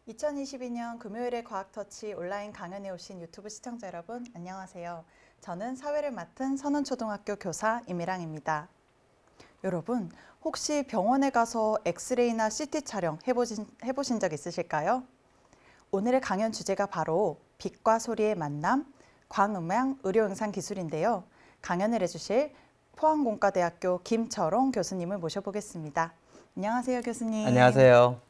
2022년 금요일의 과학터치 온라인 강연에 오신 유튜브 시청자 여러분, 안녕하세요. 저는 사회를 맡은 선원초등학교 교사 임미랑입니다. 여러분, 혹시 병원에 가서 엑스레이나 CT 촬영 해보신 적 있으실까요? 오늘의 강연 주제가 바로 빛과 소리의 만남, 광음향 의료영상 기술인데요. 강연을 해주실 포항공과대학교 김철옹 교수님을 모셔보겠습니다. 안녕하세요, 교수님. 안녕하세요.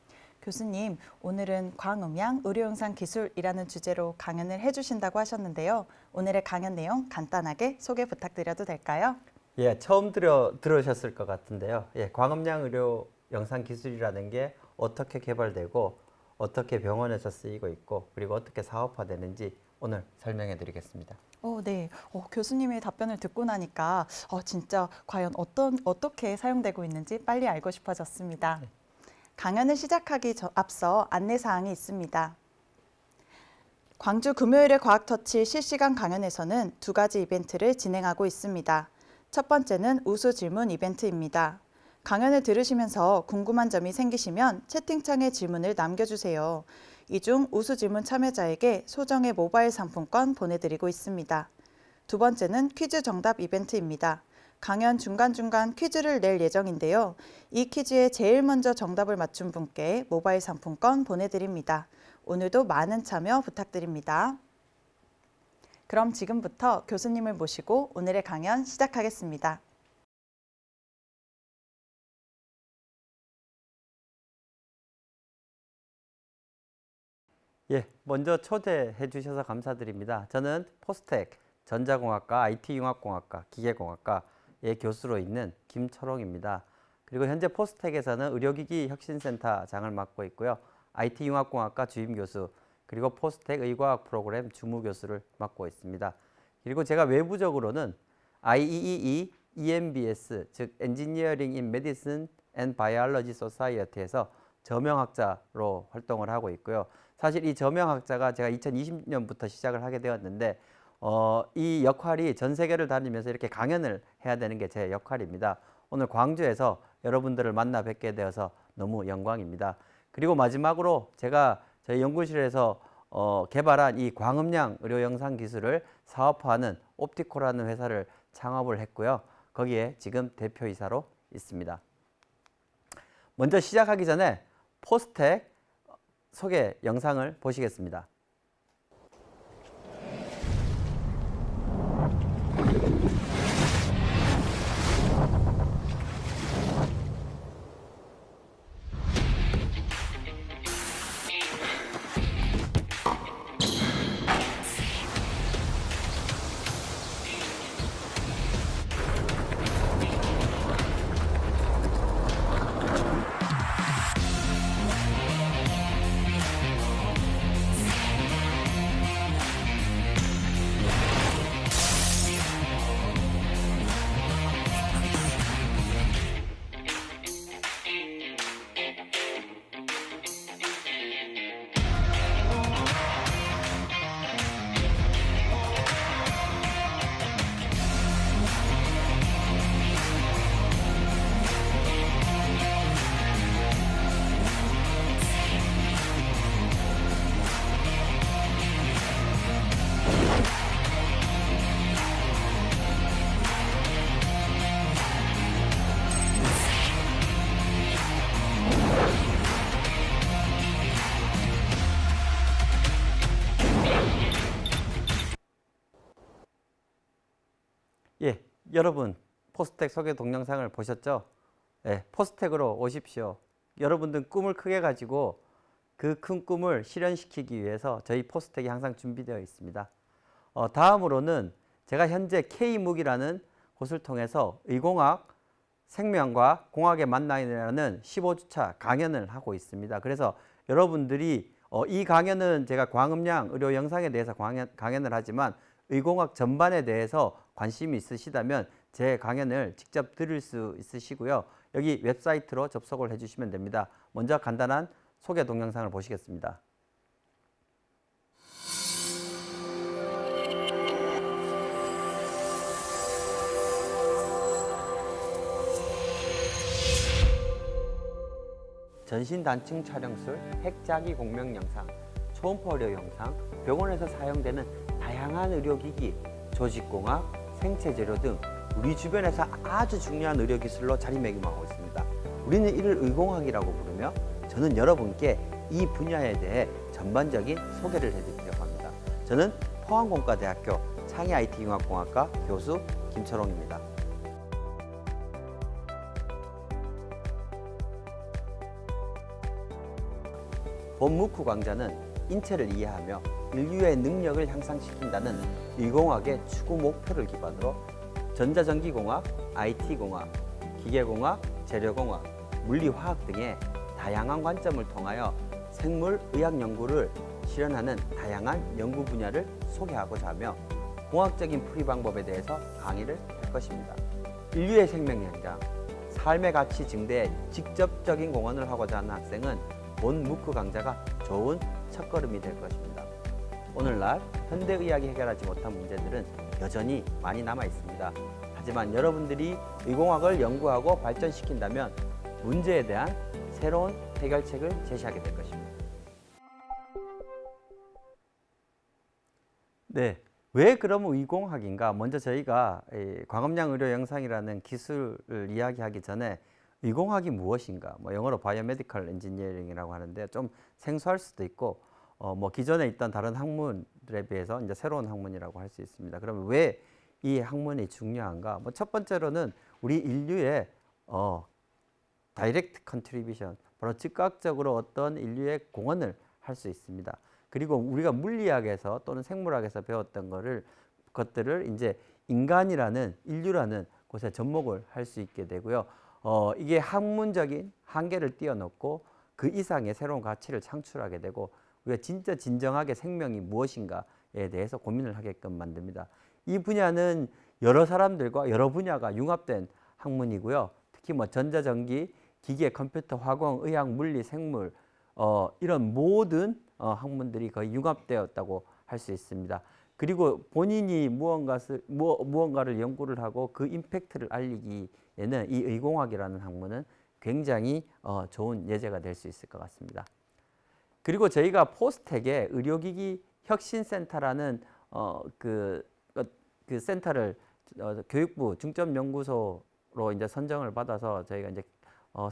교수님, 오늘은 광음향 의료영상 기술이라는 주제로 강연을 해주신다고 하셨는데요. 오늘의 강연 내용 간단하게 소개 부탁드려도 될까요? 예, 처음 들으셨을 것 같은데요. 예, 광음량 의료 영상 기술이라는 게 어떻게 개발되고 어떻게 병원에서 쓰이고 있고 그리고 어떻게 사업화되는지 오늘 설명해 드리겠습니다. 네. 교수님의 답변을 듣고 나니까 진짜 과연 어떻게 사용되고 있는지 빨리 알고 싶어졌습니다. 강연을 시작하기 앞서 안내사항이 있습니다. 광주 금요일의 과학터치 실시간 강연에서는 두 가지 이벤트를 진행하고 있습니다. 첫 번째는 우수 질문 이벤트입니다. 강연을 들으시면서 궁금한 점이 생기시면 채팅창에 질문을 남겨주세요. 이 중 우수 질문 참여자에게 소정의 모바일 상품권 보내드리고 있습니다. 두 번째는 퀴즈 정답 이벤트입니다. 강연 중간중간 퀴즈를 낼 예정인데요. 이 퀴즈에 제일 먼저 정답을 맞춘 분께 모바일 상품권 보내드립니다. 오늘도 많은 참여 부탁드립니다. 그럼 지금부터 교수님을 모시고 오늘의 강연 시작하겠습니다. 예, 먼저 초대해 주셔서 감사드립니다. 저는 포스텍 전자공학과, IT융합공학과, 기계공학과의 교수로 있는 김철옹입니다. 그리고 현재 포스텍에서는 의료기기 혁신센터장을 맡고 있고요. IT융합공학과 주임교수, 그리고 포스텍 의과학 프로그램 주무교수를 맡고 있습니다. 그리고 제가 외부적으로는 IEEE, EMBS, 즉 Engineering in Medicine and Biology Society에서 저명학자로 활동을 하고 있고요. 사실 이 저명학자가 제가 2020년부터 시작을 하게 되었는데 이 역할이 전 세계를 다니면서 이렇게 강연을 해야 되는 게 제 역할입니다. 오늘 광주에서 여러분들을 만나 뵙게 되어서 너무 영광입니다. 그리고 마지막으로 제가 저희 연구실에서 개발한 이 광음량 의료 영상 기술을 사업화하는 옵티코라는 회사를 창업을 했고요. 거기에 지금 대표이사로 있습니다. 먼저 시작하기 전에 포스텍 소개 영상을 보시겠습니다. 예, 여러분 포스텍 소개 동영상을 보셨죠? 예, 포스텍으로 오십시오. 여러분들 꿈을 크게 가지고 그 큰 꿈을 실현시키기 위해서 저희 포스텍이 항상 준비되어 있습니다. 다음으로는 제가 현재 K묵이라는 곳을 통해서 의공학, 생명과 공학의 만남이라는 15주차 강연을 하고 있습니다. 그래서 여러분들이 이 강연은 제가 광음량 의료 영상에 대해서 강연을 하지만 의공학 전반에 대해서 관심이 있으시다면 제 강연을 직접 들을 수 있으시고요. 여기 웹사이트로 접속을 해주시면 됩니다. 먼저 간단한 소개 동영상을 보시겠습니다. 전신 단층 촬영술, 핵자기 공명 영상, 초음파 의료 영상, 병원에서 사용되는 다양한 의료기기, 조직공학, 생체재료 등 우리 주변에서 아주 중요한 의료기술로 자리매김하고 있습니다. 우리는 이를 의공학이라고 부르며 저는 여러분께 이 분야에 대해 전반적인 소개를 해드리려고 합니다. 저는 포항공과대학교 창의 IT융합공학과 교수 김철홍입니다. 본 무크 강좌는 인체를 이해하며 인류의 능력을 향상시킨다는 의공학의 추구 목표를 기반으로 전자전기공학, IT공학, 기계공학, 재료공학, 물리화학 등의 다양한 관점을 통하여 생물의학 연구를 실현하는 다양한 연구 분야를 소개하고자 하며 공학적인 풀이 방법에 대해서 강의를 할 것입니다. 인류의 생명 연장, 삶의 가치 증대에 직접적인 공헌을 하고자 하는 학생은 본 무크 강좌가 좋은 첫걸음이 될 것입니다. 오늘날 현대의학이 해결하지 못한 문제들은 여전히 많이 남아 있습니다. 하지만 여러분들이 의공학을 연구하고 발전시킨다면 문제에 대한 새로운 해결책을 제시하게 될 것입니다. 네, 왜 그러면 의공학인가? 먼저 저희가 광음량 의료 영상이라는 기술을 이야기하기 전에 의공학이 무엇인가? 영어로 바이오메디컬 엔지니어링이라고 하는데 좀 생소할 수도 있고 기존에 있던 다른 학문들에 비해서 이제 새로운 학문이라고 할 수 있습니다. 그러면 왜 이 학문이 중요한가? 첫 번째로는 우리 인류의 다이렉트 컨트리뷰션, 바로 즉각적으로 어떤 인류의 공헌을 할 수 있습니다. 그리고 우리가 물리학에서 또는 생물학에서 배웠던 것들을 이제 인간이라는 인류라는 곳에 접목을 할 수 있게 되고요. 이게 학문적인 한계를 뛰어넘고 그 이상의 새로운 가치를 창출하게 되고 우리가 진짜 진정하게 생명이 무엇인가에 대해서 고민을 하게끔 만듭니다. 이 분야는 여러 사람들과 여러 분야가 융합된 학문이고요. 특히 전자전기, 기계, 컴퓨터, 화공, 의학, 물리, 생물 이런 모든 학문들이 거의 융합되었다고 할 수 있습니다. 그리고 본인이 무언가를 연구를 하고 그 임팩트를 알리기에는 이 의공학이라는 학문은 굉장히 좋은 예제가 될 수 있을 것 같습니다. 그리고 저희가 포스텍의 의료기기 혁신센터라는 그 센터를 교육부 중점연구소로 이제 선정을 받아서 저희가 이제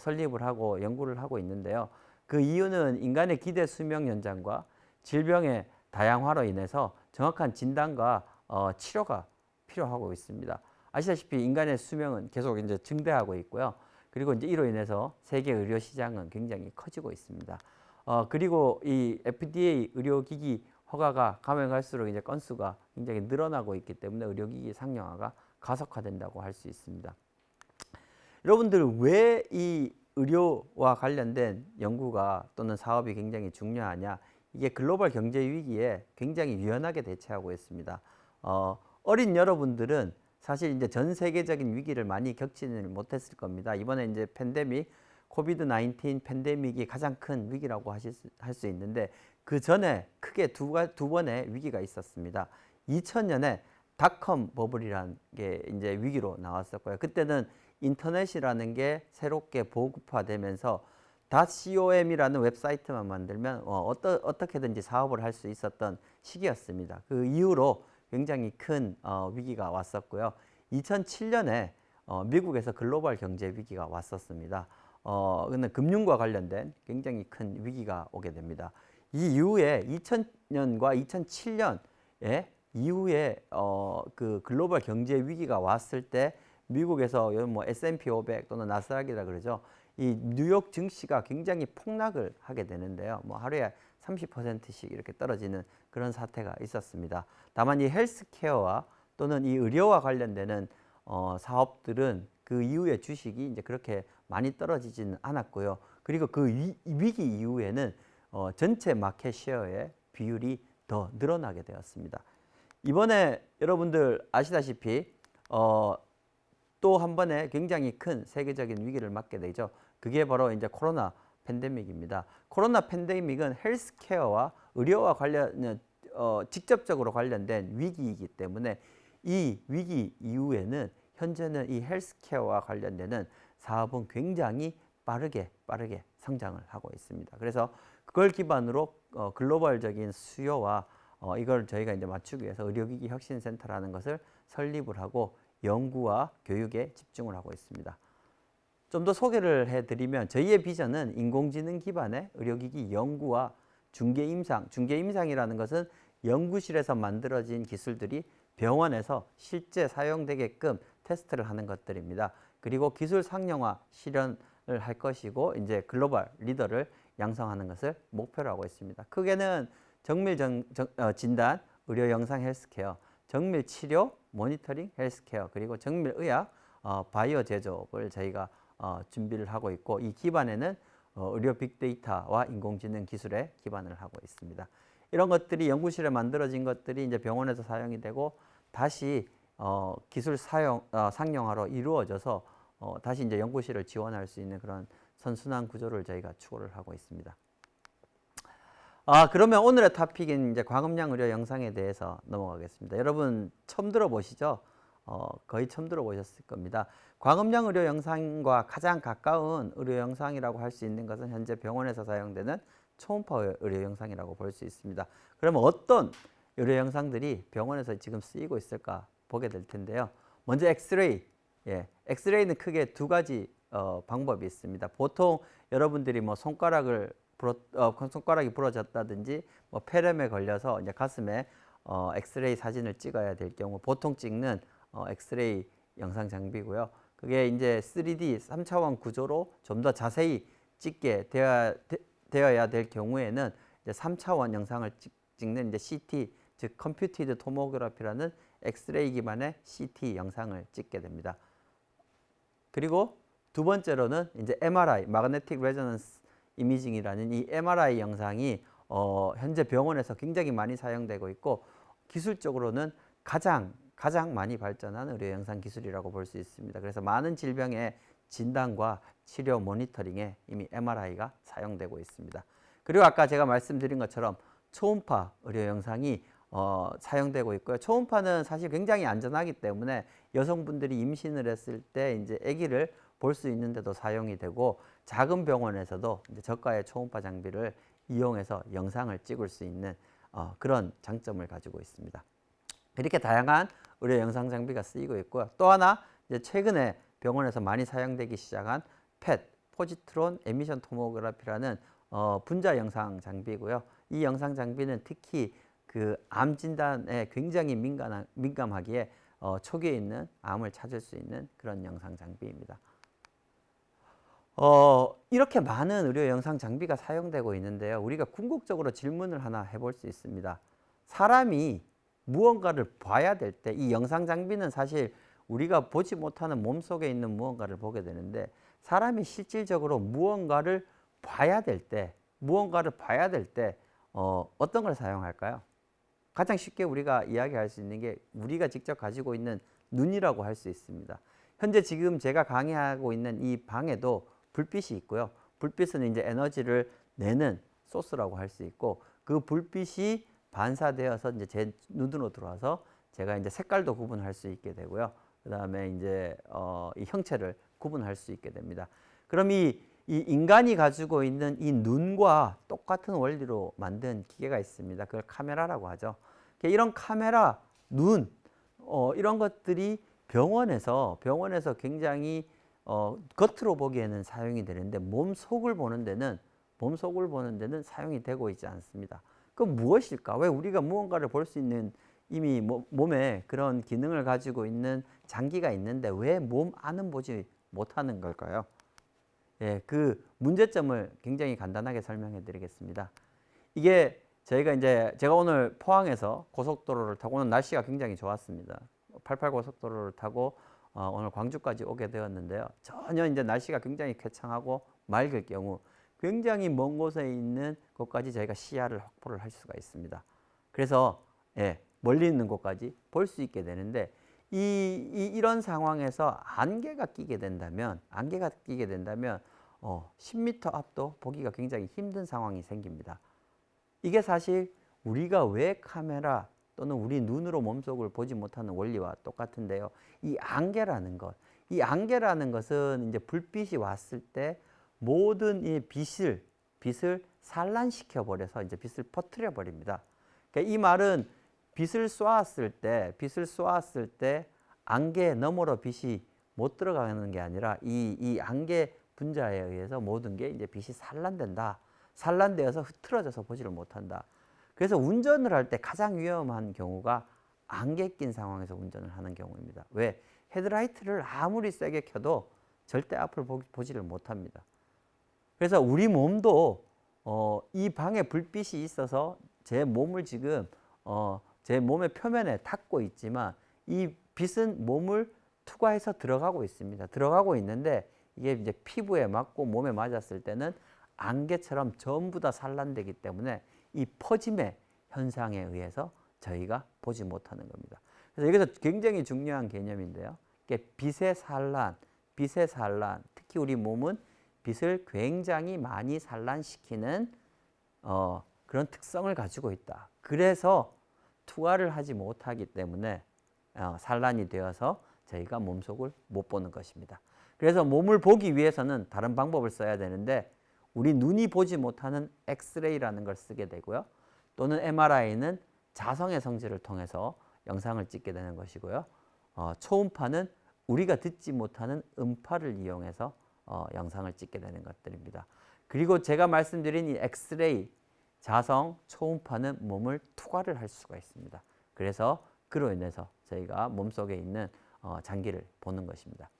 설립을 하고 연구를 하고 있는데요. 그 이유는 인간의 기대 수명 연장과 질병의 다양화로 인해서 정확한 진단과 치료가 필요하고 있습니다. 아시다시피 인간의 수명은 계속 이제 증대하고 있고요. 그리고 이제 이로 인해서 세계 의료 시장은 굉장히 커지고 있습니다. 그리고 이 FDA 의료기기 허가가 가면 갈수록 이제 건수가 굉장히 늘어나고 있기 때문에 의료기기 상용화가 가속화된다고 할 수 있습니다. 여러분들 왜 이 의료와 관련된 연구가 또는 사업이 굉장히 중요하냐? 이게 글로벌 경제 위기에 굉장히 유연하게 대처하고 있습니다. 어린 여러분들은 사실 이제 전 세계적인 위기를 많이 겪지는 못했을 겁니다. 이번에 이제 팬데믹, 코비드 19 팬데믹이 가장 큰 위기라고 할 수 있는데 그 전에 크게 두 번의 위기가 있었습니다. 2000년에 닷컴 버블이라는 게 이제 위기로 나왔었고요. 그때는 인터넷이라는 게 새롭게 보급화되면서 .com이라는 웹사이트만 만들면 어떻게든지 사업을 할 수 있었던 시기였습니다. 그 이후로 굉장히 큰 위기가 왔었고요. 2007년에 미국에서 글로벌 경제 위기가 왔었습니다. 근데 금융과 관련된 굉장히 큰 위기가 오게 됩니다. 이 이후에 2000년과 2007년에 이후에 그 글로벌 경제 위기가 왔을 때 미국에서 S&P 500 또는 나스닥이라 그러죠. 이 뉴욕 증시가 굉장히 폭락을 하게 되는데요. 하루에 30%씩 이렇게 떨어지는 그런 사태가 있었습니다. 다만 이 헬스케어와 또는 이 의료와 관련되는 사업들은 그 이후에 주식이 이제 그렇게 많이 떨어지지는 않았고요. 그리고 그 위기 이후에는 전체 마켓 쉐어의 비율이 더 늘어나게 되었습니다. 이번에 여러분들 아시다시피 또 한 번의 굉장히 큰 세계적인 위기를 맞게 되죠. 그게 바로 이제 코로나 팬데믹입니다. 코로나 팬데믹은 헬스케어와 의료와 직접적으로 관련된 위기이기 때문에 이 위기 이후에는 현재는 이 헬스케어와 관련되는 사업은 굉장히 빠르게 성장을 하고 있습니다. 그래서 그걸 기반으로 글로벌적인 수요와 이걸 저희가 이제 맞추기 위해서 의료기기 혁신센터라는 것을 설립을 하고 연구와 교육에 집중을 하고 있습니다. 좀 더 소개를 해드리면 저희의 비전은 인공지능 기반의 의료기기 연구와 중개임상이라는 것은 연구실에서 만들어진 기술들이 병원에서 실제 사용되게끔 테스트를 하는 것들입니다. 그리고 기술 상용화 실현을 할 것이고 이제 글로벌 리더를 양성하는 것을 목표로 하고 있습니다. 크게는 정밀 진단, 의료 영상 헬스케어, 정밀 치료, 모니터링 헬스케어, 그리고 정밀 의학, 바이오 제조업을 저희가 준비를 하고 있고 이 기반에는 의료 빅데이터와 인공지능 기술에 기반을 하고 있습니다. 이런 것들이 연구실에 만들어진 것들이 이제 병원에서 사용이 되고 다시 기술 상용화로 이루어져서 다시 이제 연구실을 지원할 수 있는 그런 선순환 구조를 저희가 추구를 하고 있습니다. 그러면 오늘의 토픽인 이제 광음량 의료 영상에 대해서 넘어가겠습니다. 여러분 처음 들어보시죠? 거의 처음 들어보셨을 겁니다. 광음량 의료 영상과 가장 가까운 의료 영상이라고 할 수 있는 것은 현재 병원에서 사용되는 초음파 의료 영상이라고 볼 수 있습니다. 그러면 어떤 의료 영상들이 병원에서 지금 쓰이고 있을까 보게 될 텐데요. 먼저 엑스레이. 엑스레이는 크게 두 가지 방법이 있습니다. 보통 여러분들이 뭐 손가락이 부러졌다든지 뭐 폐렴에 걸려서 이제 가슴에 엑스레이 사진을 찍어야 될 경우 보통 찍는 엑스레이 영상 장비고요. 그게 이제 3D 3차원 구조로 좀 더 자세히 찍게 되어야 될 경우에는 이제 3차원 영상을 찍는 이제 CT 즉 컴퓨티드 토모그래피라는 엑스레이 기반의 CT 영상을 찍게 됩니다. 그리고 두 번째로는 이제 MRI, Magnetic Resonance Imaging이라는 이 MRI 영상이 현재 병원에서 굉장히 많이 사용되고 있고 기술적으로는 가장 많이 발전한 의료 영상 기술이라고 볼 수 있습니다. 그래서 많은 질병의 진단과 치료 모니터링에 이미 MRI가 사용되고 있습니다. 그리고 아까 제가 말씀드린 것처럼 초음파 의료 영상이 사용되고 있고요. 초음파는 사실 굉장히 안전하기 때문에 여성분들이 임신을 했을 때 이제 아기를 볼 수 있는데도 사용이 되고 작은 병원에서도 이제 저가의 초음파 장비를 이용해서 영상을 찍을 수 있는 그런 장점을 가지고 있습니다. 이렇게 다양한 의료 영상 장비가 쓰이고 있고요. 또 하나 이제 최근에 병원에서 많이 사용되기 시작한 PET, 포지트론 에미션 토모그래피라는 분자 영상 장비고요. 이 영상 장비는 특히 그 암 진단에 굉장히 민감하기에 초기에 있는 암을 찾을 수 있는 그런 영상 장비입니다. 이렇게 많은 의료 영상 장비가 사용되고 있는데요. 우리가 궁극적으로 질문을 하나 해볼 수 있습니다. 사람이 무언가를 봐야 될 때 이 영상 장비는 사실 우리가 보지 못하는 몸속에 있는 무언가를 보게 되는데 사람이 실질적으로 무언가를 봐야 될 때 어떤 걸 사용할까요? 가장 쉽게 우리가 이야기할 수 있는 게 우리가 직접 가지고 있는 눈이라고 할 수 있습니다. 현재 지금 제가 강의하고 있는 이 방에도 불빛이 있고요. 불빛은 이제 에너지를 내는 소스라고 할 수 있고 그 불빛이 반사되어서 이제 제 눈으로 들어와서 제가 이제 색깔도 구분할 수 있게 되고요. 그 다음에 이제 이 형체를 구분할 수 있게 됩니다. 그럼 이 인간이 가지고 있는 이 눈과 똑같은 원리로 만든 기계가 있습니다. 그걸 카메라라고 하죠. 이런 카메라, 눈, 이런 것들이 병원에서 굉장히 겉으로 보기에는 사용이 되는데 몸속을 보는 데는 사용이 되고 있지 않습니다. 그럼 무엇일까? 왜 우리가 무언가를 볼 수 있는 이미 몸에 그런 기능을 가지고 있는 장기가 있는데 왜 몸 안은 보지 못하는 걸까요? 그 문제점을 굉장히 간단하게 설명해 드리겠습니다. 이게 제가 오늘 포항에서 고속도로를 타고 오늘 날씨가 굉장히 좋았습니다. 88 고속도로를 타고 오늘 광주까지 오게 되었는데요. 전혀 이제 날씨가 굉장히 쾌청하고 맑을 경우 굉장히 먼 곳에 있는 곳까지 저희가 시야를 확보를 할 수가 있습니다. 그래서 멀리 있는 곳까지 볼 수 있게 되는데 이런 상황에서 안개가 끼게 된다면 10m 앞도 보기가 굉장히 힘든 상황이 생깁니다. 이게 사실 우리가 왜 카메라 또는 우리 눈으로 몸속을 보지 못하는 원리와 똑같은데요. 이 안개라는 것은 이제 불빛이 왔을 때 모든 이 빛을 산란시켜 버려서 이제 빛을 퍼뜨려 버립니다. 그러니까 이 말은 빛을 쏘았을 때 안개 너머로 빛이 못 들어가는 게 아니라 이 안개 분자에 의해서 모든 게 이제 빛이 산란된다. 산란되어서 흐트러져서 보지를 못한다. 그래서 운전을 할 때 가장 위험한 경우가 안개 낀 상황에서 운전을 하는 경우입니다. 왜? 헤드라이트를 아무리 세게 켜도 절대 앞을 보지를 못합니다. 그래서 우리 몸도 이 방에 불빛이 있어서 제 몸을 지금 제 몸의 표면에 닿고 있지만 이 빛은 몸을 투과해서 들어가고 있습니다. 들어가고 있는데 이게 이제 피부에 맞고 몸에 맞았을 때는 안개처럼 전부 다 산란되기 때문에 이 퍼짐의 현상에 의해서 저희가 보지 못하는 겁니다. 그래서 여기서 굉장히 중요한 개념인데요. 빛의 산란, 특히 우리 몸은 빛을 굉장히 많이 산란시키는 그런 특성을 가지고 있다. 그래서 투과를 하지 못하기 때문에 산란이 되어서 저희가 몸속을 못 보는 것입니다. 그래서 몸을 보기 위해서는 다른 방법을 써야 되는데 우리 눈이 보지 못하는 엑스레이라는 걸 쓰게 되고요. 또는 MRI는 자성의 성질을 통해서 영상을 찍게 되는 것이고요. 초음파는 우리가 듣지 못하는 음파를 이용해서 영상을 찍게 되는 것들입니다. 그리고 제가 말씀드린 이 엑스레이, 자성, 초음파는 몸을 투과를 할 수가 있습니다. 그래서 그로 인해서 저희가 몸속에 있는 장기를 보는 것입니다.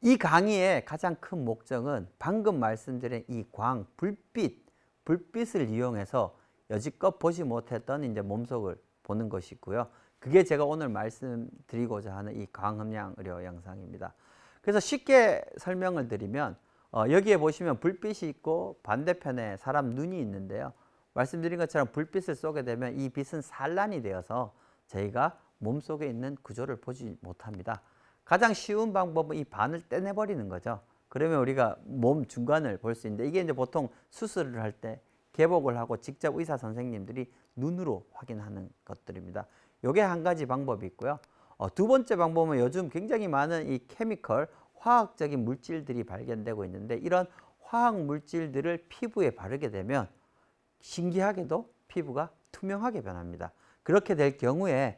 이 강의의 가장 큰 목적은 방금 말씀드린 이 광, 불빛을 이용해서 여지껏 보지 못했던 이제 몸속을 보는 것이고요. 그게 제가 오늘 말씀드리고자 하는 이 광음량 의료 영상입니다. 그래서 쉽게 설명을 드리면 여기에 보시면 불빛이 있고 반대편에 사람 눈이 있는데요. 말씀드린 것처럼 불빛을 쏘게 되면 이 빛은 산란이 되어서 저희가 몸속에 있는 구조를 보지 못합니다. 가장 쉬운 방법은 이 반을 떼내버리는 거죠. 그러면 우리가 몸 중간을 볼 수 있는데 이게 이제 보통 수술을 할 때 개복을 하고 직접 의사 선생님들이 눈으로 확인하는 것들입니다. 이게 한 가지 방법이 있고요. 두 번째 방법은 요즘 굉장히 많은 이 케미컬, 화학적인 물질들이 발견되고 있는데 이런 화학 물질들을 피부에 바르게 되면 신기하게도 피부가 투명하게 변합니다. 그렇게 될 경우에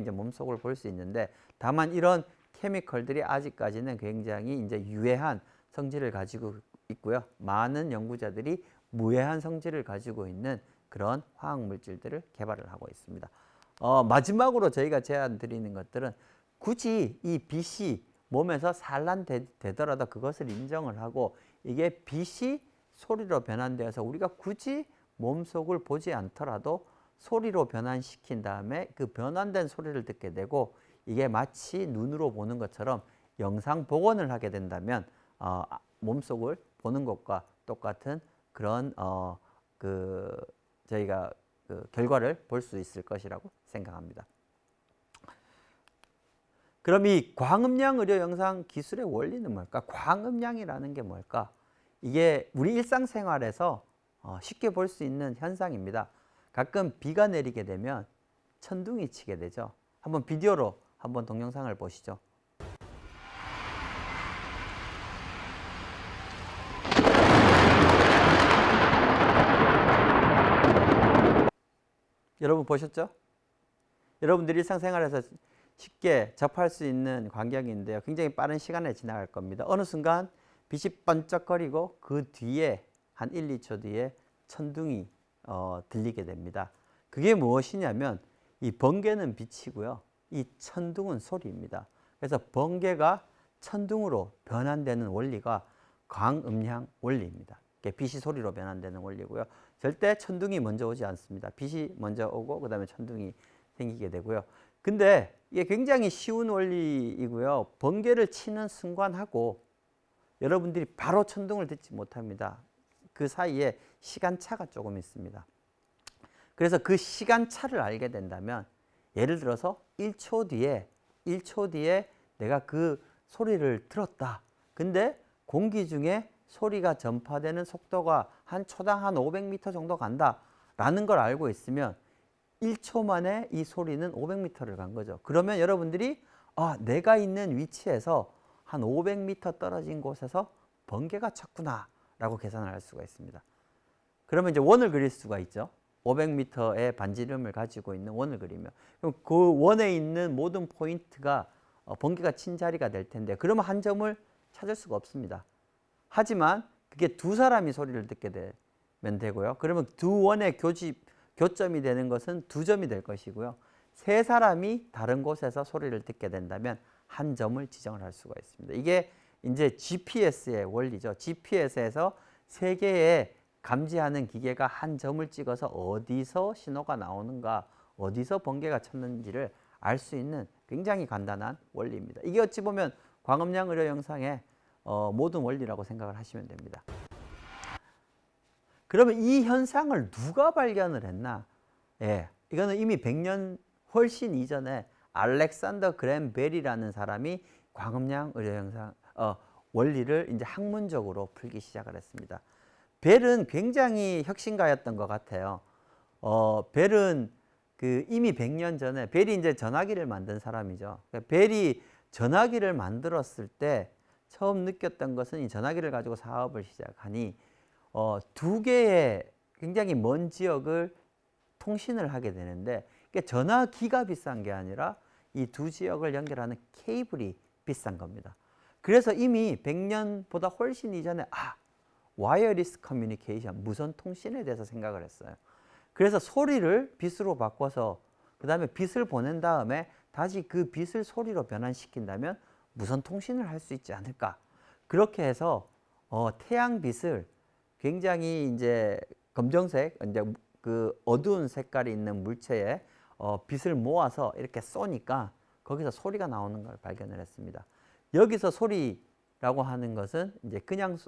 이제 몸속을 볼 수 있는데 다만 이런 케미컬들이 아직까지는 굉장히 이제 유해한 성질을 가지고 있고요. 많은 연구자들이 무해한 성질을 가지고 있는 그런 화학 물질들을 개발을 하고 있습니다. 마지막으로 저희가 제안 드리는 것들은 굳이 이 빛이 몸에서 산란되더라도 그것을 인정을 하고 이게 빛이 소리로 변환되어서 우리가 굳이 몸속을 보지 않더라도 소리로 변환시킨 다음에 그 변환된 소리를 듣게 되고 이게 마치 눈으로 보는 것처럼 영상 복원을 하게 된다면 몸속을 보는 것과 똑같은 그런 저희가 결과를 볼 수 있을 것이라고 생각합니다. 그럼 이 광음량 의료 영상 기술의 원리는 뭘까? 광음량이라는 게 뭘까? 이게 우리 일상생활에서 쉽게 볼 수 있는 현상입니다. 가끔 비가 내리게 되면 천둥이 치게 되죠. 한번 비디오로 한번 동영상을 보시죠. 여러분 보셨죠? 여러분들이 일상생활에서 쉽게 접할 수 있는 광경인데요. 굉장히 빠른 시간에 지나갈 겁니다. 어느 순간 빛이 번쩍거리고 그 뒤에 한 1, 2초 뒤에 천둥이 들리게 됩니다. 그게 무엇이냐면 이 번개는 빛이고요. 이 천둥은 소리입니다. 그래서 번개가 천둥으로 변환되는 원리가 광음량 원리입니다. 빛이 소리로 변환되는 원리고요. 절대 천둥이 먼저 오지 않습니다. 빛이 먼저 오고 그 다음에 천둥이 생기게 되고요. 근데 이게 굉장히 쉬운 원리이고요. 번개를 치는 순간하고 여러분들이 바로 천둥을 듣지 못합니다. 그 사이에 시간차가 조금 있습니다. 그래서 그 시간차를 알게 된다면 예를 들어서 1초 뒤에 내가 그 소리를 들었다. 근데 공기 중에 소리가 전파되는 속도가 한 초당 한 500m 정도 간다 라는 걸 알고 있으면 1초 만에 이 소리는 500m를 간 거죠. 그러면 여러분들이 내가 있는 위치에서 한 500m 떨어진 곳에서 번개가 쳤구나라고 계산을 할 수가 있습니다. 그러면 이제 원을 그릴 수가 있죠. 500m의 반지름을 가지고 있는 원을 그리면 그럼 그 원에 있는 모든 포인트가 번개가 친 자리가 될 텐데 그러면 한 점을 찾을 수가 없습니다. 하지만 그게 두 사람이 소리를 듣게 되면 되고요. 그러면 두 원의 교점이 되는 것은 두 점이 될 것이고요. 세 사람이 다른 곳에서 소리를 듣게 된다면 한 점을 지정을 할 수가 있습니다. 이게 이제 GPS의 원리죠. GPS에서 세 개의 감지하는 기계가 한 점을 찍어서 어디서 신호가 나오는가, 어디서 번개가 쳤는지를 알 수 있는 굉장히 간단한 원리입니다. 이게 어찌 보면 광음량 의료 영상의 모든 원리라고 생각을 하시면 됩니다. 그러면 이 현상을 누가 발견을 했나? 예, 이거는 이미 100년 훨씬 이전에 알렉산더 그램 벨이라는 사람이 광음량 의료 영상 원리를 이제 학문적으로 풀기 시작을 했습니다. 벨은 굉장히 혁신가였던 것 같아요. 벨은 이미 100년 전에 벨이 이제 전화기를 만든 사람이죠. 그러니까 벨이 전화기를 만들었을 때 처음 느꼈던 것은 이 전화기를 가지고 사업을 시작하니 두 개의 굉장히 먼 지역을 통신을 하게 되는데 전화기가 비싼 게 아니라 이 두 지역을 연결하는 케이블이 비싼 겁니다. 그래서 이미 100년보다 훨씬 이전에 와이어리스 커뮤니케이션, 무선 통신에 대해서 생각을 했어요. 그래서 소리를 빛으로 바꿔서 그 다음에 빛을 보낸 다음에 다시 그 빛을 소리로 변환시킨다면 무선 통신을 할 수 있지 않을까. 그렇게 해서 태양빛을 굉장히 이제 검정색, 이제 그 어두운 색깔이 있는 물체에 빛을 모아서 이렇게 쏘니까 거기서 소리가 나오는 걸 발견을 했습니다. 여기서 소리라고 하는 것은 이제 그냥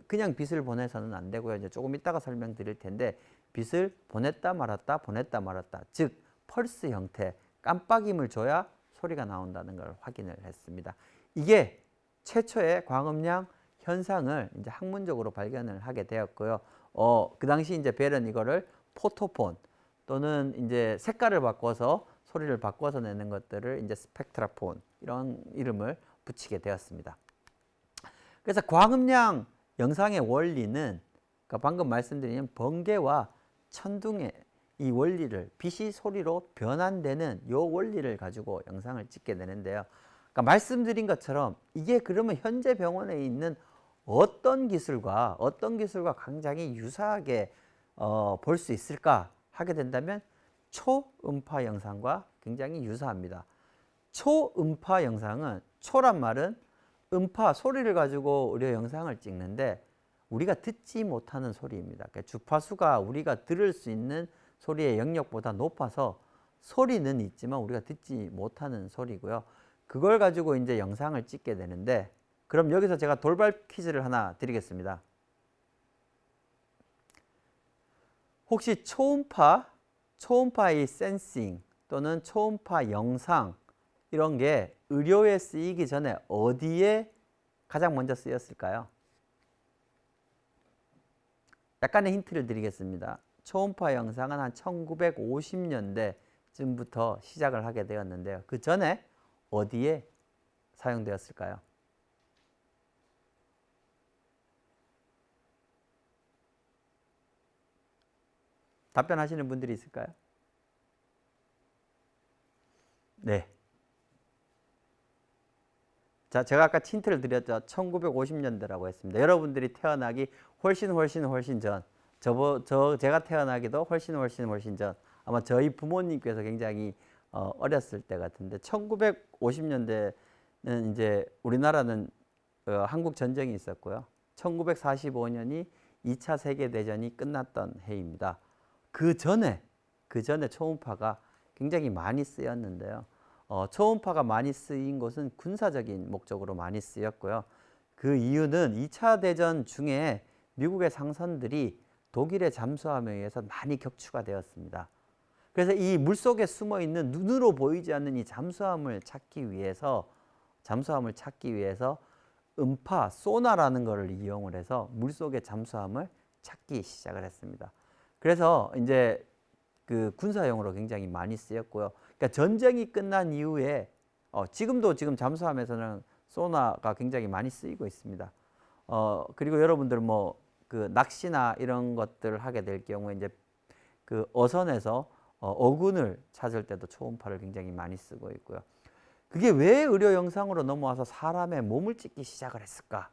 그냥 빛을 보내서는 안 되고요. 이제 조금 이따가 설명드릴 텐데 빛을 보냈다 말았다 보냈다 말았다, 즉 펄스 형태, 깜빡임을 줘야 소리가 나온다는 걸 확인을 했습니다. 이게 최초의 광음량 현상을 이제 학문적으로 발견을 하게 되었고요. 그 당시 이제 벨은 이거를 포토폰 또는 이제 색깔을 바꿔서 소리를 바꿔서 내는 것들을 이제 스펙트라폰 이런 이름을 붙이게 되었습니다. 그래서 광음량 영상의 원리는 그러니까 방금 말씀드린 번개와 천둥의 이 원리를 빛이 소리로 변환되는 이 원리를 가지고 영상을 찍게 되는데요. 그러니까 말씀드린 것처럼 이게 그러면 현재 병원에 있는 어떤 기술과 굉장히 유사하게 볼 수 있을까 하게 된다면 초음파 영상과 굉장히 유사합니다. 초음파 영상은 초란 말은 음파, 소리를 가지고 우리가 영상을 찍는데 우리가 듣지 못하는 소리입니다. 그러니까 주파수가 우리가 들을 수 있는 소리의 영역보다 높아서 소리는 있지만 우리가 듣지 못하는 소리고요. 그걸 가지고 이제 영상을 찍게 되는데 그럼 여기서 제가 돌발 퀴즈를 하나 드리겠습니다. 혹시 초음파의 센싱 또는 초음파 영상 이런 게 의료에 쓰이기 전에 어디에 가장 먼저 쓰였을까요? 약간의 힌트를 드리겠습니다. 초음파 영상은 한 1950년대쯤부터 시작을 하게 되었는데요. 그 전에 어디에 사용되었을까요? 답변하시는 분들이 있을까요? 네. 자, 제가 아까 힌트를 드렸죠. 1950년대라고 했습니다. 여러분들이 태어나기 훨씬 전, 제가 태어나기도 훨씬 전, 아마 저희 부모님께서 굉장히 어렸을 때 같은데 1950년대는 이제 우리나라는 한국 전쟁이 있었고요. 1945년이 2차 세계대전이 끝났던 해입니다. 그 전에 초음파가 굉장히 많이 쓰였는데요. 초음파가 많이 쓰인 것은 군사적인 목적으로 많이 쓰였고요. 그 이유는 2차 대전 중에 미국의 상선들이 독일의 잠수함에 의해서 많이 격추가 되었습니다. 그래서 이 물속에 숨어 있는 눈으로 보이지 않는 이 잠수함을 찾기 위해서 음파, 소나라는 것을 이용을 해서 물속의 잠수함을 찾기 시작을 했습니다. 그래서 이제 그 군사용으로 굉장히 많이 쓰였고요. 그러니까 전쟁이 끝난 이후에 지금 잠수함에서는 소나가 굉장히 많이 쓰이고 있습니다. 그리고 여러분들 뭐 그 낚시나 이런 것들 하게 될 경우에 이제 그 어선에서 어군을 찾을 때도 초음파를 굉장히 많이 쓰고 있고요. 그게 왜 의료 영상으로 넘어와서 사람의 몸을 찍기 시작을 했을까?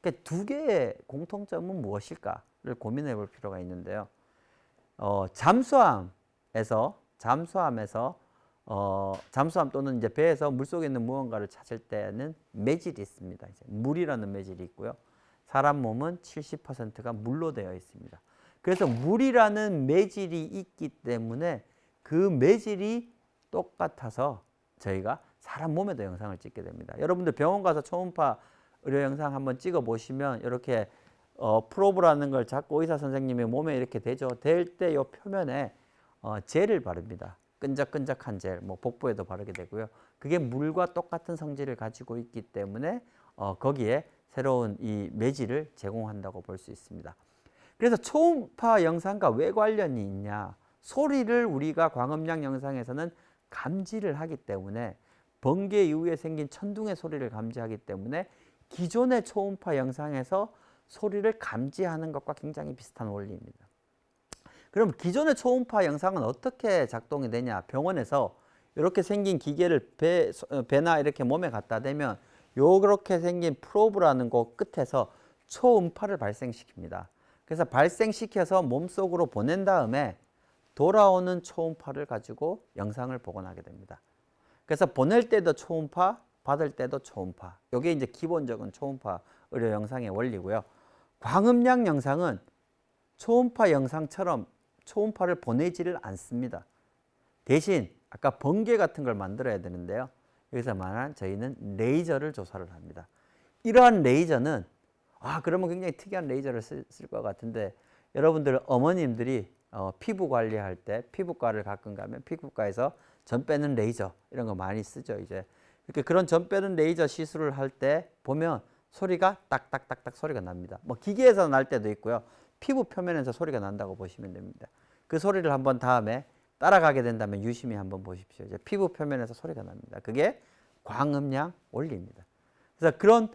그러니까 두 개의 공통점은 무엇일까를 고민해 볼 필요가 있는데요. 잠수함 또는 이제 배에서 물속에 있는 무언가를 찾을 때는 매질이 있습니다. 이제 물이라는 매질이 있고요. 사람 몸은 70%가 물로 되어 있습니다. 그래서 물이라는 매질이 있기 때문에 그 매질이 똑같아서 저희가 사람 몸에도 영상을 찍게 됩니다. 여러분들 병원 가서 초음파 의료 영상 한번 찍어 보시면 이렇게 프로브라는 걸 잡고 의사 선생님이 몸에 이렇게 대죠. 댈 때 이 표면에 젤을 바릅니다. 끈적끈적한 젤, 뭐 복부에도 바르게 되고요. 그게 물과 똑같은 성질을 가지고 있기 때문에 거기에 새로운 이 매질을 제공한다고 볼 수 있습니다. 그래서 초음파 영상과 왜 관련이 있냐? 소리를 우리가 광음량 영상에서는 감지를 하기 때문에 번개 이후에 생긴 천둥의 소리를 감지하기 때문에 기존의 초음파 영상에서 소리를 감지하는 것과 굉장히 비슷한 원리입니다. 그럼 기존의 초음파 영상은 어떻게 작동이 되냐? 병원에서 이렇게 생긴 기계를 배나 이렇게 몸에 갖다 대면 요렇게 생긴 프로브라는 곳 끝에서 초음파를 발생시킵니다. 그래서 발생시켜서 몸속으로 보낸 다음에 돌아오는 초음파를 가지고 영상을 복원하게 됩니다. 그래서 보낼 때도 초음파, 받을 때도 초음파. 이게 이제 기본적인 초음파 의료 영상의 원리고요. 광음량 영상은 초음파 영상처럼 초음파를 보내지를 않습니다. 대신 아까 번개 같은 걸 만들어야 되는데요. 여기서 말한 저희는 레이저를 조사를 합니다. 이러한 레이저는 그러면 굉장히 특이한 레이저를 쓸 것 같은데 여러분들 어머님들이 피부 관리할 때 피부과를 가끔 가면 피부과에서 전 빼는 레이저 이런 거 많이 쓰죠. 이제 이렇게 그런 전 빼는 레이저 시술을 할 때 보면 소리가 딱딱딱딱 소리가 납니다. 뭐 기계에서 날 때도 있고요. 피부 표면에서 소리가 난다고 보시면 됩니다. 그 소리를 한번 다음에 따라가게 된다면 유심히 한번 보십시오. 이제 피부 표면에서 소리가 납니다. 그게 광음량 원리입니다. 그래서 그런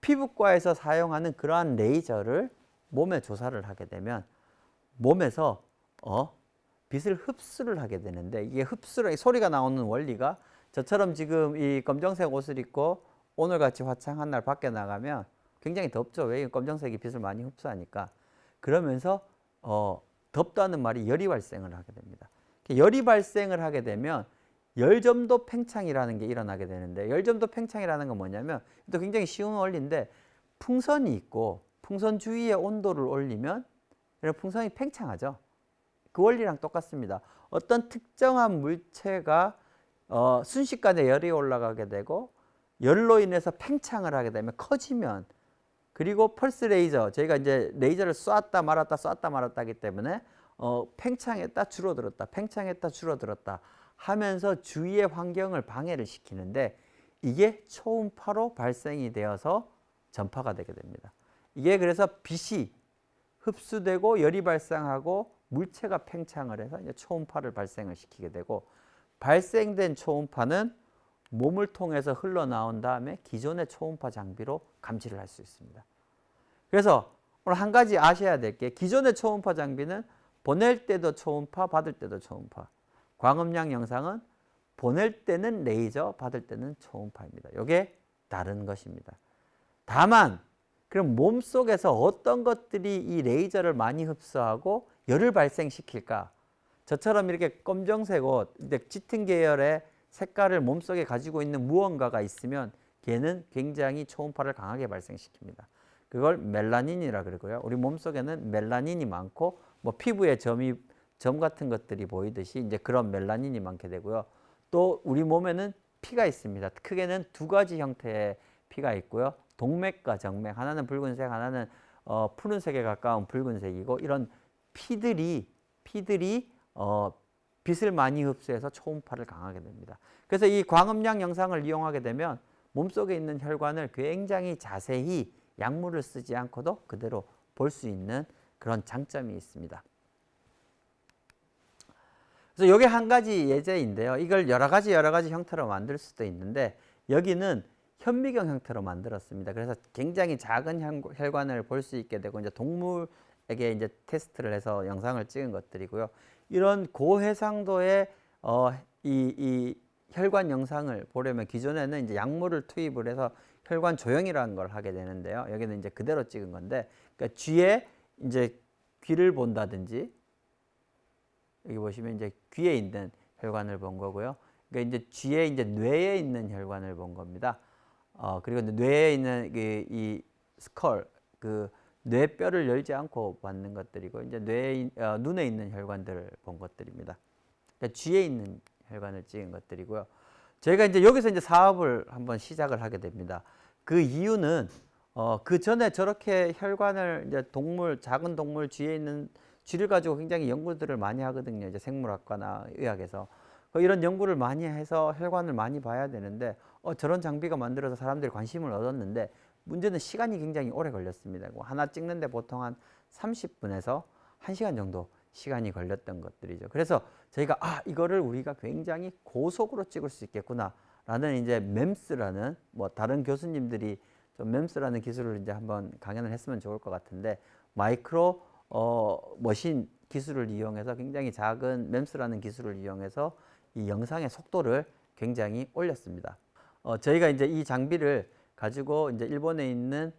피부과에서 사용하는 그러한 레이저를 몸에 조사를 하게 되면 몸에서 빛을 흡수를 하게 되는데 이게 흡수를 소리가 나오는 원리가 저처럼 지금 이 검정색 옷을 입고 오늘같이 화창한 날 밖에 나가면 굉장히 덥죠. 왜? 검정색이 빛을 많이 흡수하니까. 그러면서 덥다는 말이 열이 발생을 하게 됩니다. 열이 발생을 하게 되면 열점도 팽창이라는 게 일어나게 되는데 열점도 팽창이라는 건 뭐냐면 또 굉장히 쉬운 원리인데 풍선이 있고 풍선 주위의 온도를 올리면 풍선이 팽창하죠. 그 원리랑 똑같습니다. 어떤 특정한 물체가 순식간에 열이 올라가게 되고 열로 인해서 팽창을 하게 되면 커지면 그리고 펄스 레이저 저희가 이제 레이저를 쐈다 말았다 하기 때문에 팽창했다 줄어들었다 팽창했다 줄어들었다 하면서 주위의 환경을 방해를 시키는데 이게 초음파로 발생이 되어서 전파가 되게 됩니다. 이게 그래서 빛이 흡수되고 열이 발생하고 물체가 팽창을 해서 이제 초음파를 발생을 시키게 되고 발생된 초음파는 몸을 통해서 흘러나온 다음에 기존의 초음파 장비로 감지를 할 수 있습니다. 그래서 오늘 한 가지 아셔야 될 게 기존의 초음파 장비는 보낼 때도 초음파, 받을 때도 초음파. 광음량 영상은 보낼 때는 레이저, 받을 때는 초음파입니다. 이게 다른 것입니다. 다만 그럼 몸속에서 어떤 것들이 이 레이저를 많이 흡수하고 열을 발생시킬까? 저처럼 이렇게 검정색 옷, 짙은 계열의 색깔을 몸속에 가지고 있는 무언가가 있으면 걔는 굉장히 초음파를 강하게 발생시킵니다. 그걸 멜라닌이라 그러고요. 우리 몸속에는 멜라닌이 많고 뭐 피부에 점 같은 것들이 보이듯이 이제 그런 멜라닌이 많게 되고요. 또 우리 몸에는 피가 있습니다. 크게는 두 가지 형태의 피가 있고요. 동맥과 정맥, 하나는 붉은색, 하나는 푸른색에 가까운 붉은색이고 이런 피들이 빛을 많이 흡수해서 초음파를 강하게 됩니다. 그래서 이 광음량 영상을 이용하게 되면 몸속에 있는 혈관을 굉장히 자세히 약물을 쓰지 않고도 그대로 볼 수 있는 그런 장점이 있습니다. 그래서 이게 한 가지 예제인데요. 이걸 여러 가지 형태로 만들 수도 있는데 여기는 현미경 형태로 만들었습니다. 그래서 굉장히 작은 혈관을 볼 수 있게 되고 이제 동물에게 이제 테스트를 해서 영상을 찍은 것들이고요. 이런 고해상도의 이 혈관 영상을 보려면 기존에는 이제 약물을 투입을 해서 혈관 조형이라는 걸 하게 되는데요. 여기는 이제 그대로 찍은 건데, 그러니까 쥐에 이제 귀를 본다든지, 여기 보시면 이제 귀에 있는 혈관을 본 거고요. 그러니까 이제 쥐의 이제 뇌에 있는 혈관을 본 겁니다. 그리고 뇌에 있는 이 스컬, 그 뇌뼈를 열지 않고 받는 것들이고, 이제 눈에 있는 혈관들을 본 것들입니다. 그러니까 쥐에 있는 혈관을 찍은 것들이고요. 저희가 이제 여기서 이제 사업을 한번 시작을 하게 됩니다. 그 이유는 그 전에 저렇게 혈관을 이제 작은 동물 쥐에 있는 쥐를 가지고 굉장히 연구들을 많이 하거든요. 이제 생물학과나 의학에서. 이런 연구를 많이 해서 혈관을 많이 봐야 되는데 저런 장비가 만들어서 사람들이 관심을 얻었는데 문제는 시간이 굉장히 오래 걸렸습니다. 하나 찍는데 보통 한 30분에서 1시간 정도 시간이 걸렸던 것들이죠. 그래서 저희가 이거를 우리가 굉장히 고속으로 찍을 수 있겠구나 라는 이제 MEMS라는 뭐 다른 교수님들이 좀 MEMS라는 기술을 이제 한번 강연을 했으면 좋을 것 같은데 마이크로 머신 기술을 이용해서 굉장히 작은 MEMS라는 기술을 이용해서 이 영상의 속도를 굉장히 올렸습니다. 저희가 이제 이 장비를 가지고 이제 일본에 있는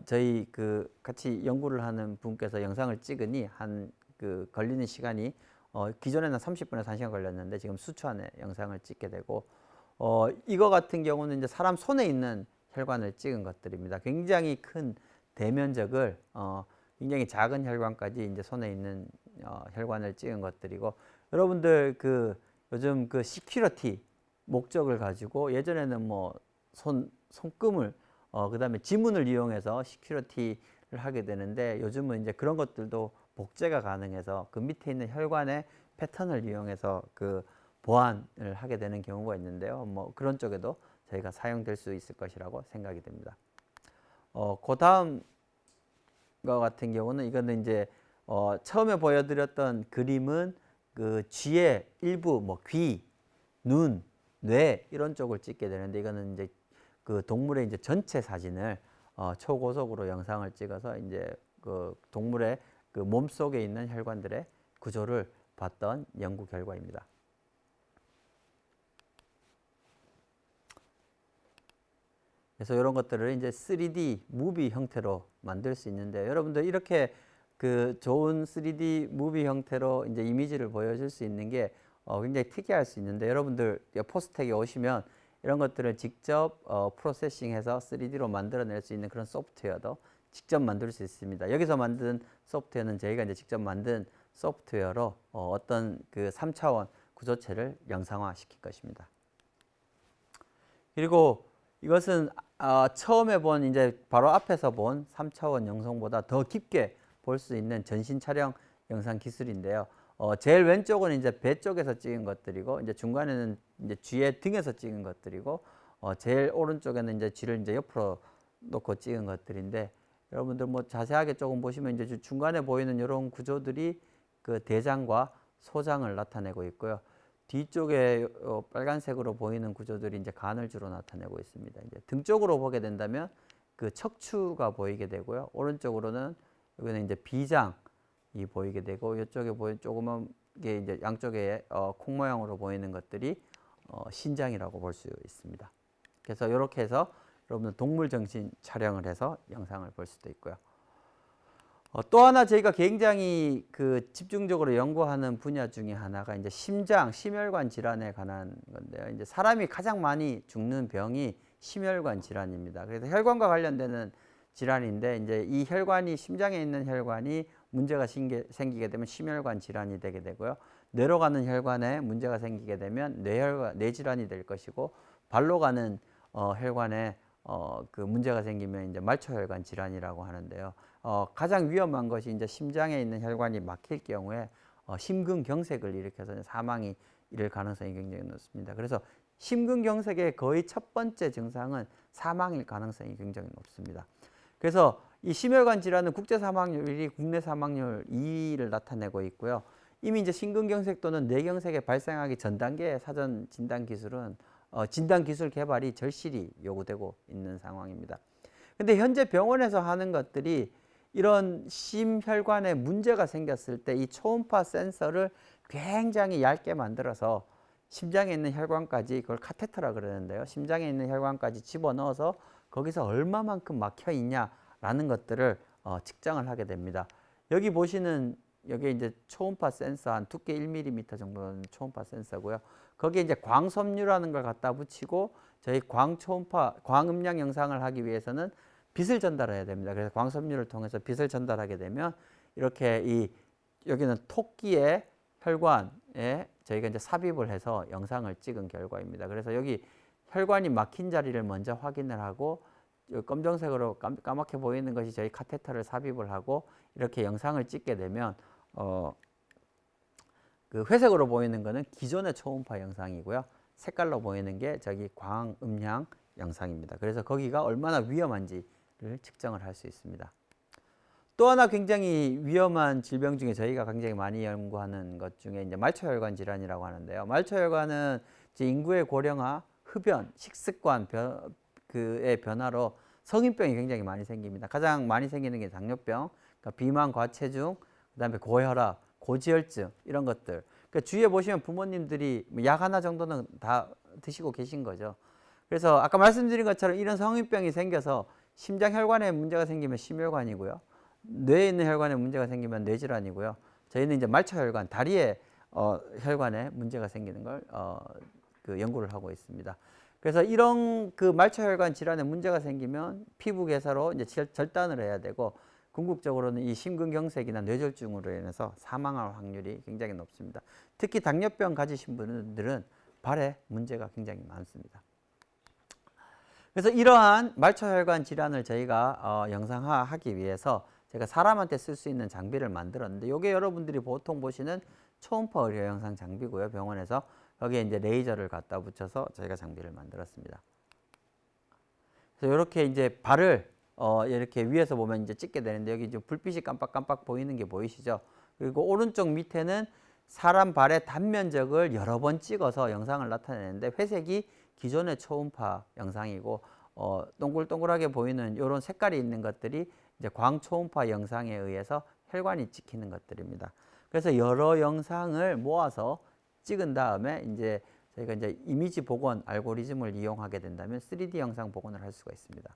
저희 그 같이 연구를 하는 분께서 영상을 찍으니 그 걸리는 시간이 기존에는 30분에서 1시간 걸렸는데 지금 수초 안에 영상을 찍게 되고 이거 같은 경우는 이제 사람 손에 있는 혈관을 찍은 것들입니다. 굉장히 큰 대면적을 굉장히 작은 혈관까지 이제 손에 있는 혈관을 찍은 것들이고 여러분들 그 요즘 그 시큐리티 목적을 가지고 예전에는 뭐 손금을 그다음에 지문을 이용해서 시큐리티를 하게 되는데 요즘은 이제 그런 것들도 복제가 가능해서 그 밑에 있는 혈관의 패턴을 이용해서 그 보안을 하게 되는 경우가 있는데요. 뭐 그런 쪽에도 저희가 사용될 수 있을 것이라고 생각이 됩니다. 그 다음 거 같은 경우는 이거는 이제 처음에 보여드렸던 그림은 그 쥐의 일부 뭐 귀, 눈, 뇌 이런 쪽을 찍게 되는데 이거는 이제 그 동물의 이제 전체 사진을 초고속으로 영상을 찍어서 이제 그 동물의 그 몸 속에 있는 혈관들의 구조를 봤던 연구 결과입니다. 그래서 이런 것들을 이제 3D 무비 형태로 만들 수 있는데 여러분들 이렇게 그 좋은 3D 무비 형태로 이제 이미지를 보여줄 수 있는 게 굉장히 특이할 수 있는데 여러분들 포스텍에 오시면 이런 것들을 직접 프로세싱해서 3D로 만들어낼 수 있는 그런 소프트웨어도 직접 만들 수 있습니다. 여기서 만든 소프트웨어는 저희가 이제 직접 만든 소프트웨어로 어떤 그 3차원 구조체를 영상화 시킬 것입니다. 그리고 이것은 처음에 본 이제 바로 앞에서 본 3차원 영상보다 더 깊게 볼 수 있는 전신 촬영 영상 기술인데요. 제일 왼쪽은 이제 배 쪽에서 찍은 것들이고 이제 중간에는 이제 쥐의 등에서 찍은 것들이고 제일 오른쪽에는 이제 쥐를 이제 옆으로 놓고 찍은 것들인데 여러분들 뭐 자세하게 조금 보시면 이제 중간에 보이는 이런 구조들이 그 대장과 소장을 나타내고 있고요. 뒤쪽에 빨간색으로 보이는 구조들이 이제 간을 주로 나타내고 있습니다. 이제 등 쪽으로 보게 된다면 그 척추가 보이게 되고요. 오른쪽으로는 여기는 이제 비장이 보이게 되고 이쪽에 보이는 조그만 게 이제 양쪽에 콩 모양으로 보이는 것들이 신장이라고 볼 수 있습니다. 그래서 이렇게 해서 여러분들 동물 정신 촬영을 해서 영상을 볼 수도 있고요. 또 하나 저희가 굉장히 그 집중적으로 연구하는 분야 중에 하나가 이제 심혈관 질환에 관한 건데요. 이제 사람이 가장 많이 죽는 병이 심혈관 질환입니다. 그래서 혈관과 관련되는 질환인데 이제 이 혈관이 심장에 있는 혈관이 문제가 생기게 되면 심혈관 질환이 되게 되고요. 뇌로 가는 혈관에 문제가 생기게 되면 뇌질환이 될 것이고 발로 가는 혈관에 그 문제가 생기면 이제 말초혈관 질환이라고 하는데요. 가장 위험한 것이 이제 심장에 있는 혈관이 막힐 경우에 심근경색을 일으켜서 사망이 이를 가능성이 굉장히 높습니다. 그래서 심근경색의 거의 첫 번째 증상은 사망일 가능성이 굉장히 높습니다. 그래서 이 심혈관 질환은 국제 사망률 1위, 국내 사망률 2위를 나타내고 있고요. 이미 이제 심근경색 또는 뇌경색에 발생하기 전 단계의 사전 진단 기술은 진단 기술 개발이 절실히 요구되고 있는 상황입니다. 근데 현재 병원에서 하는 것들이 이런 심혈관에 문제가 생겼을 때 이 초음파 센서를 굉장히 얇게 만들어서 심장에 있는 혈관까지, 그걸 카테터라 그러는데요. 심장에 있는 혈관까지 집어넣어서 거기서 얼마만큼 막혀 있냐라는 것들을 측정을 하게 됩니다. 여기 보시는 여기 이제 초음파 센서 한 두께 1mm 정도는 초음파 센서고요. 거기에 이제 광섬유라는 걸 갖다 붙이고 저희 광음량 영상을 하기 위해서는 빛을 전달해야 됩니다. 그래서 광섬유를 통해서 빛을 전달하게 되면 이렇게 여기는 토끼의 혈관에 저희가 이제 삽입을 해서 영상을 찍은 결과입니다. 그래서 여기 혈관이 막힌 자리를 먼저 확인을 하고 검정색으로 까맣게 보이는 것이 저희 카테터를 삽입을 하고 이렇게 영상을 찍게 되면 그 회색으로 보이는 것은 기존의 초음파 영상이고요. 색깔로 보이는 게 저기 광음량 영상입니다. 그래서 거기가 얼마나 위험한지를 측정을 할 수 있습니다. 또 하나 굉장히 위험한 질병 중에 저희가 굉장히 많이 연구하는 것 중에 이제 말초혈관 질환이라고 하는데요. 말초혈관은 이제 인구의 고령화, 흡연, 식습관 의 변화로 성인병이 굉장히 많이 생깁니다. 가장 많이 생기는 게 당뇨병, 그러니까 비만, 과체중, 그다음에 고혈압, 고지혈증 이런 것들. 그러니까 주위에 보시면 부모님들이 약 하나 정도는 다 드시고 계신 거죠. 그래서 아까 말씀드린 것처럼 이런 성인병이 생겨서 심장혈관에 문제가 생기면 심혈관이고요. 뇌에 있는 혈관에 문제가 생기면 뇌질환이고요. 저희는 이제 말초혈관, 다리에 혈관에 문제가 생기는 걸 그 연구를 하고 있습니다. 그래서 이런 그 말초혈관 질환에 문제가 생기면 피부 괴사로 이제 절단을 해야 되고 궁극적으로는 이 심근경색이나 뇌졸중으로 인해서 사망할 확률이 굉장히 높습니다. 특히 당뇨병 가지신 분들은 발에 문제가 굉장히 많습니다. 그래서 이러한 말초혈관 질환을 저희가 영상화하기 위해서 제가 사람한테 쓸 수 있는 장비를 만들었는데 이게 여러분들이 보통 보시는 초음파 의료 영상 장비고요. 병원에서 여기에 이제 레이저를 갖다 붙여서 저희가 장비를 만들었습니다. 그래서 이렇게 이제 발을 이렇게 위에서 보면 이제 찍게 되는데 여기 이제 불빛이 깜빡깜빡 보이는 게 보이시죠? 그리고 오른쪽 밑에는 사람 발의 단면적을 여러 번 찍어서 영상을 나타내는데 회색이 기존의 초음파 영상이고 동글동글하게 보이는 이런 색깔이 있는 것들이 이제 광초음파 영상에 의해서 혈관이 찍히는 것들입니다. 그래서 여러 영상을 모아서 찍은 다음에 이제 저희가 이제 이미지 복원 알고리즘을 이용하게 된다면 3D 영상 복원을 할 수가 있습니다.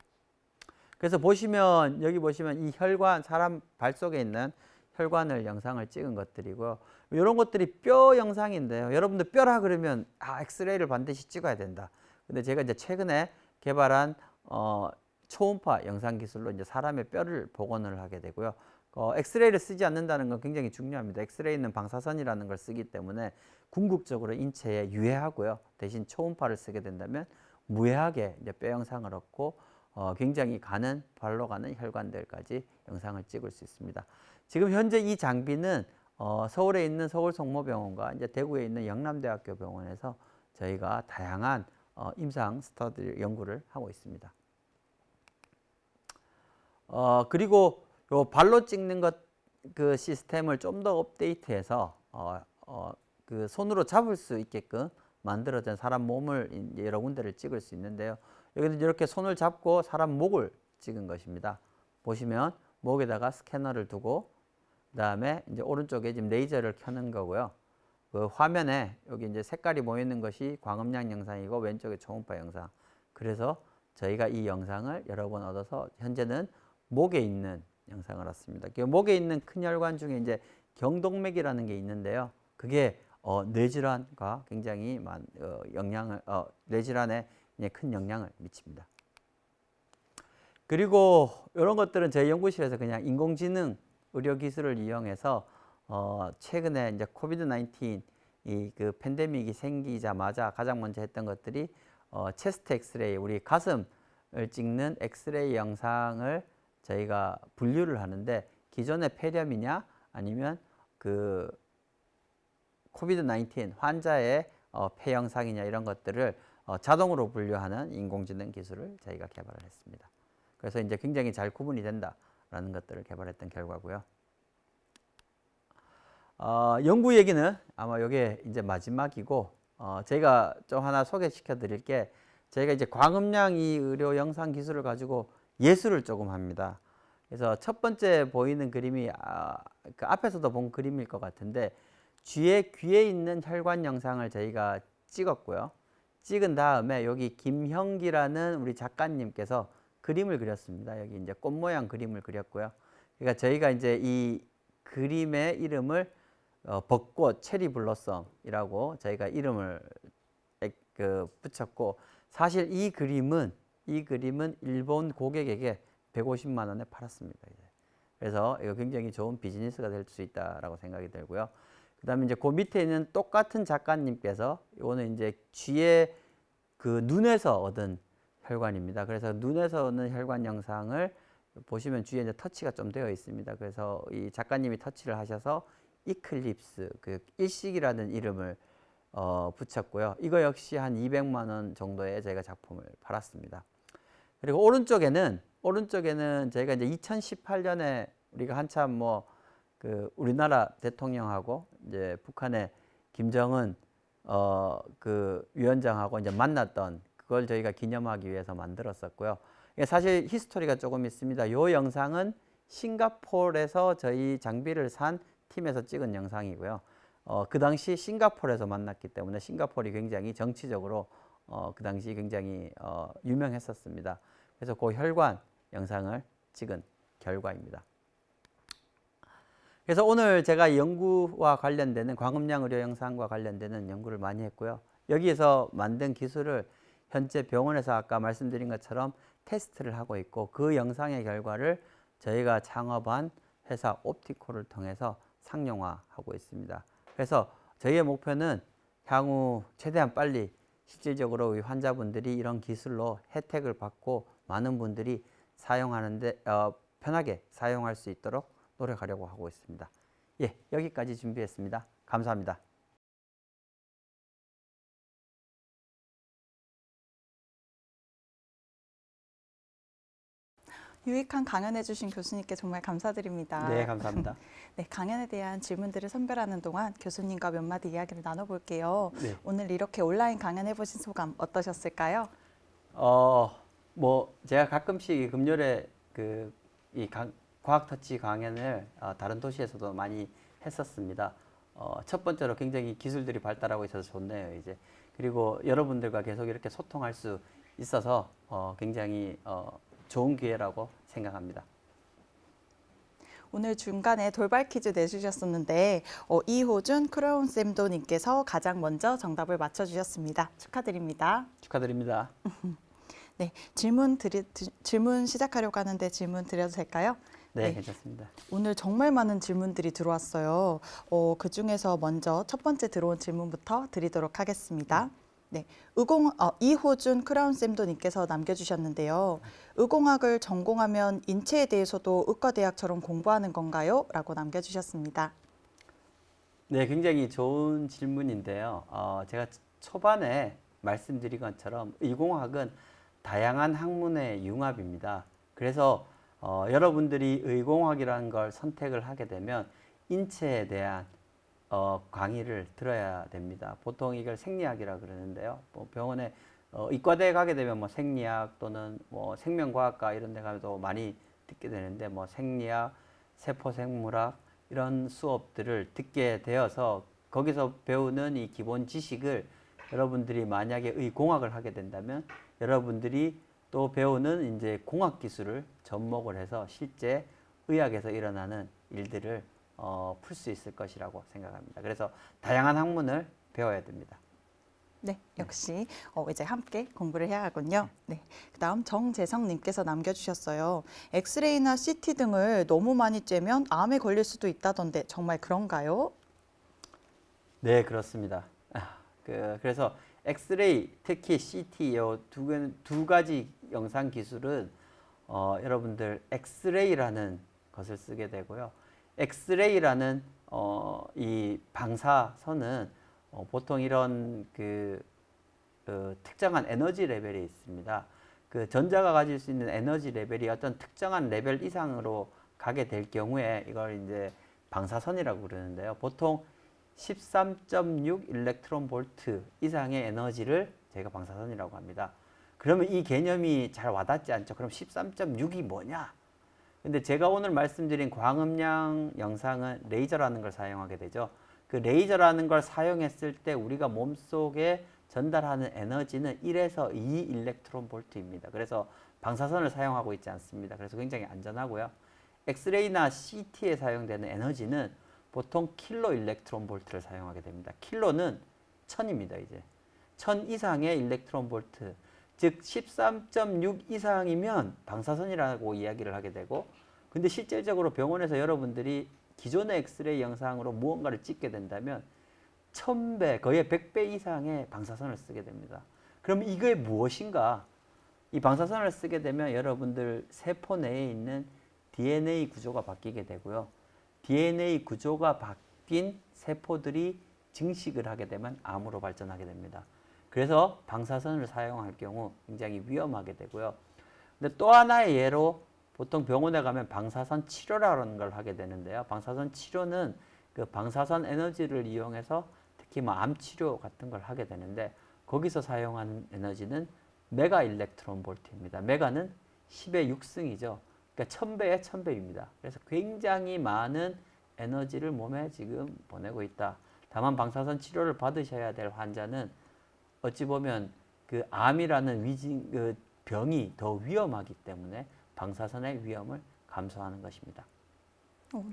그래서 보시면 여기 보시면 이 혈관, 사람 발 속에 있는 혈관을 영상을 찍은 것들이고요. 이런 것들이 뼈 영상인데요. 여러분들 뼈라 그러면 엑스레이를 반드시 찍어야 된다. 근데 제가 이제 최근에 개발한 초음파 영상 기술로 이제 사람의 뼈를 복원을 하게 되고요. 엑스레이를 쓰지 않는다는 건 굉장히 중요합니다. 엑스레이는 방사선이라는 걸 쓰기 때문에 궁극적으로 인체에 유해하고요. 대신 초음파를 쓰게 된다면 무해하게 이제 뼈 영상을 얻고 굉장히 가는 발로 가는 혈관들까지 영상을 찍을 수 있습니다. 지금 현재 이 장비는 서울에 있는 서울성모병원과 이제 대구에 있는 영남대학교 병원에서 저희가 다양한 임상 스터디 연구를 하고 있습니다. 그리고 요 발로 찍는 것 그 시스템을 좀 더 업데이트해서 그 손으로 잡을 수 있게끔 만들어진 사람 몸을 이제 여러 군데를 찍을 수 있는데요. 여기는 이렇게 손을 잡고 사람 목을 찍은 것입니다. 보시면 목에다가 스캐너를 두고 그다음에 이제 오른쪽에 지금 레이저를 켜는 거고요. 그 화면에 여기 이제 색깔이 보이는 것이 광음량 영상이고 왼쪽에 초음파 영상. 그래서 저희가 이 영상을 여러 번 얻어서 현재는 목에 있는 영상을 얻습니다. 그 목에 있는 큰 혈관 중에 이제 경동맥이라는 게 있는데요. 그게 뇌질환과 굉장히 뇌질환에 큰 영향을 미칩니다. 그리고 이런 것들은 저희 연구실에서 그냥 인공지능 의료 기술을 이용해서 최근에 이제 코비드-19 이 그 팬데믹이 생기자마자 가장 먼저 했던 것들이 체스트 엑스레이, 우리 가슴을 찍는 엑스레이 영상을 저희가 분류를 하는데 기존의 폐렴이냐 아니면 그 코비드-19 환자의 폐 영상이냐 이런 것들을 자동으로 분류하는 인공지능 기술을 저희가 개발을 했습니다. 그래서 이제 굉장히 잘 구분이 된다라는 것들을 개발했던 결과고요. 연구 얘기는 아마 이게 이제 마지막이고 저희가 좀 하나 소개시켜 드릴 게 저희가 이제 광음량이 의료 영상 기술을 가지고 예술을 조금 합니다. 그래서 첫 번째 보이는 그림이 그 앞에서도 본 그림일 것 같은데 귀에 있는 혈관 영상을 저희가 찍었고요. 찍은 다음에 여기 김형기라는 우리 작가님께서 그림을 그렸습니다. 여기 이제 꽃 모양 그림을 그렸고요. 그러니까 저희가 이제 이 그림의 이름을 벚꽃 체리 블러썸이라고 저희가 이름을 붙였고 사실 이 그림은 일본 고객에게 150만 원에 팔았습니다. 그래서 이거 굉장히 좋은 비즈니스가 될 수 있다라고 생각이 들고요. 그다음에 이제 그 밑에 있는 똑같은 작가님께서 이거는 이제 쥐의 그 눈에서 얻은 혈관입니다. 그래서 눈에서 얻는 혈관 영상을 보시면 뒤에 이제 터치가 좀 되어 있습니다. 그래서 이 작가님이 터치를 하셔서 이클립스 그 일식이라는 이름을 붙였고요. 이거 역시 한 200만 원 정도에 저희가 작품을 팔았습니다. 그리고 오른쪽에는 저희가 이제 2018년에 우리가 한참 뭐 그 우리나라 대통령하고 이제 북한의 김정은 그 위원장하고 이제 만났던 그걸 저희가 기념하기 위해서 만들었었고요. 사실 히스토리가 조금 있습니다. 이 영상은 싱가포르에서 저희 장비를 산 팀에서 찍은 영상이고요. 그 당시 싱가포르에서 만났기 때문에 싱가포르이 굉장히 정치적으로 그 당시 굉장히 유명했었습니다. 그래서 그 혈관 영상을 찍은 결과입니다. 그래서 오늘 제가 연구와 관련되는 광음량 의료 영상과 관련되는 연구를 많이 했고요. 여기에서 만든 기술을 현재 병원에서 아까 말씀드린 것처럼 테스트를 하고 있고 그 영상의 결과를 저희가 창업한 회사 옵티코를 통해서 상용화하고 있습니다. 그래서 저희의 목표는 향후 최대한 빨리 실질적으로 우리 환자분들이 이런 기술로 혜택을 받고 많은 분들이 사용하는데 편하게 사용할 수 있도록 노력하려고 하고 있습니다. 예, 여기까지 준비했습니다. 감사합니다. 유익한 강연해 주신 교수님께 정말 감사드립니다. 네, 감사합니다. 네, 강연에 대한 질문들을 선별하는 동안 교수님과 몇 마디 이야기를 나눠볼게요. 네. 오늘 이렇게 온라인 강연해 보신 소감 어떠셨을까요? 뭐 제가 가끔씩 금요일에 이 과학 터치 강연을 다른 도시에서도 많이 했었습니다. 첫 번째로 굉장히 기술들이 발달하고 있어서 좋네요, 이제. 그리고 여러분들과 계속 이렇게 소통할 수 있어서 굉장히 좋은 기회라고 생각합니다. 오늘 중간에 돌발 퀴즈 내주셨었는데 이호준 크라운쌤도님께서 가장 먼저 정답을 맞춰주셨습니다. 축하드립니다. 축하드립니다. 네, 질문 시작하려고 하는데 질문 드려도 될까요? 네, 괜찮습니다. 오늘 정말 많은 질문들이 들어왔어요. 그 중에서 먼저 첫 번째 들어온 질문부터 드리도록 하겠습니다. 네, 이호준 크라운쌤도님께서 남겨주셨는데요. 의공학을 전공하면 인체에 대해서도 의과대학처럼 공부하는 건가요? 라고 남겨주셨습니다. 네, 굉장히 좋은 질문인데요. 제가 초반에 말씀드린 것처럼 의공학은 다양한 학문의 융합입니다. 그래서 여러분들이 의공학이라는 걸 선택을 하게 되면 인체에 대한 강의를 들어야 됩니다. 보통 이걸 생리학이라 그러는데요. 병원에 이과대에 가게 되면 뭐 생리학 또는 뭐 생명과학과 이런 데 가도 많이 듣게 되는데 뭐 생리학, 세포생물학 이런 수업들을 듣게 되어서 거기서 배우는 이 기본 지식을 여러분들이 만약에 의공학을 하게 된다면 여러분들이 또 배우는 이제 공학 기술을 접목을 해서 실제 의학에서 일어나는 일들을 풀 수 있을 것이라고 생각합니다. 그래서 다양한 학문을 배워야 됩니다. 네, 역시 이제 함께 공부를 해야 하군요. 네, 그다음 정재성님께서 남겨주셨어요. 엑스레이나 CT 등을 너무 많이 쬐면 암에 걸릴 수도 있다던데 정말 그런가요? 네, 그렇습니다. 그래서 엑스레이, 특히 CT 두 가지 영상 기술은 여러분들 엑스레이라는 것을 쓰게 되고요. 엑스레이라는 이 방사선은 보통 이런 특정한 에너지 레벨이 있습니다. 그 전자가 가질 수 있는 에너지 레벨이 어떤 특정한 레벨 이상으로 가게 될 경우에 이걸 이제 방사선이라고 그러는데요. 보통 13.6 일렉트론 볼트 이상의 에너지를 저희가 방사선이라고 합니다. 그러면 이 개념이 잘 와닿지 않죠? 그럼 13.6이 뭐냐? 근데 제가 오늘 말씀드린 광음량 영상은 레이저라는 걸 사용하게 되죠. 그 레이저라는 걸 사용했을 때 우리가 몸속에 전달하는 에너지는 1에서 2 일렉트론 볼트입니다. 그래서 방사선을 사용하고 있지 않습니다. 그래서 굉장히 안전하고요. 엑스레이나 CT에 사용되는 에너지는 보통 킬로 일렉트론 볼트를 사용하게 됩니다. 킬로는 1000입니다. 이제 1000 이상의 일렉트론 볼트, 즉 13.6 이상이면 방사선이라고 이야기를 하게 되고, 근데 실질적으로 병원에서 여러분들이 기존의 엑스레이 영상으로 무언가를 찍게 된다면 1000배, 거의 100배 이상의 방사선을 쓰게 됩니다. 그럼 이게 무엇인가? 이 방사선을 쓰게 되면 여러분들 세포 내에 있는 DNA 구조가 바뀌게 되고요. DNA 구조가 바뀐 세포들이 증식을 하게 되면 암으로 발전하게 됩니다. 그래서 방사선을 사용할 경우 굉장히 위험하게 되고요. 근데 또 하나의 예로 보통 병원에 가면 방사선 치료라는 걸 하게 되는데요. 방사선 치료는 그 방사선 에너지를 이용해서 특히 뭐 암 치료 같은 걸 하게 되는데, 거기서 사용하는 에너지는 메가 일렉트론 볼트입니다. 메가는 10의 6승이죠. 그러니까 1000배의 1000배입니다. 그래서 굉장히 많은 에너지를 몸에 지금 보내고 있다. 다만 방사선 치료를 받으셔야 될 환자는 어찌 보면 그 암이라는 그 병이 더 위험하기 때문에 방사선의 위험을 감소하는 것입니다.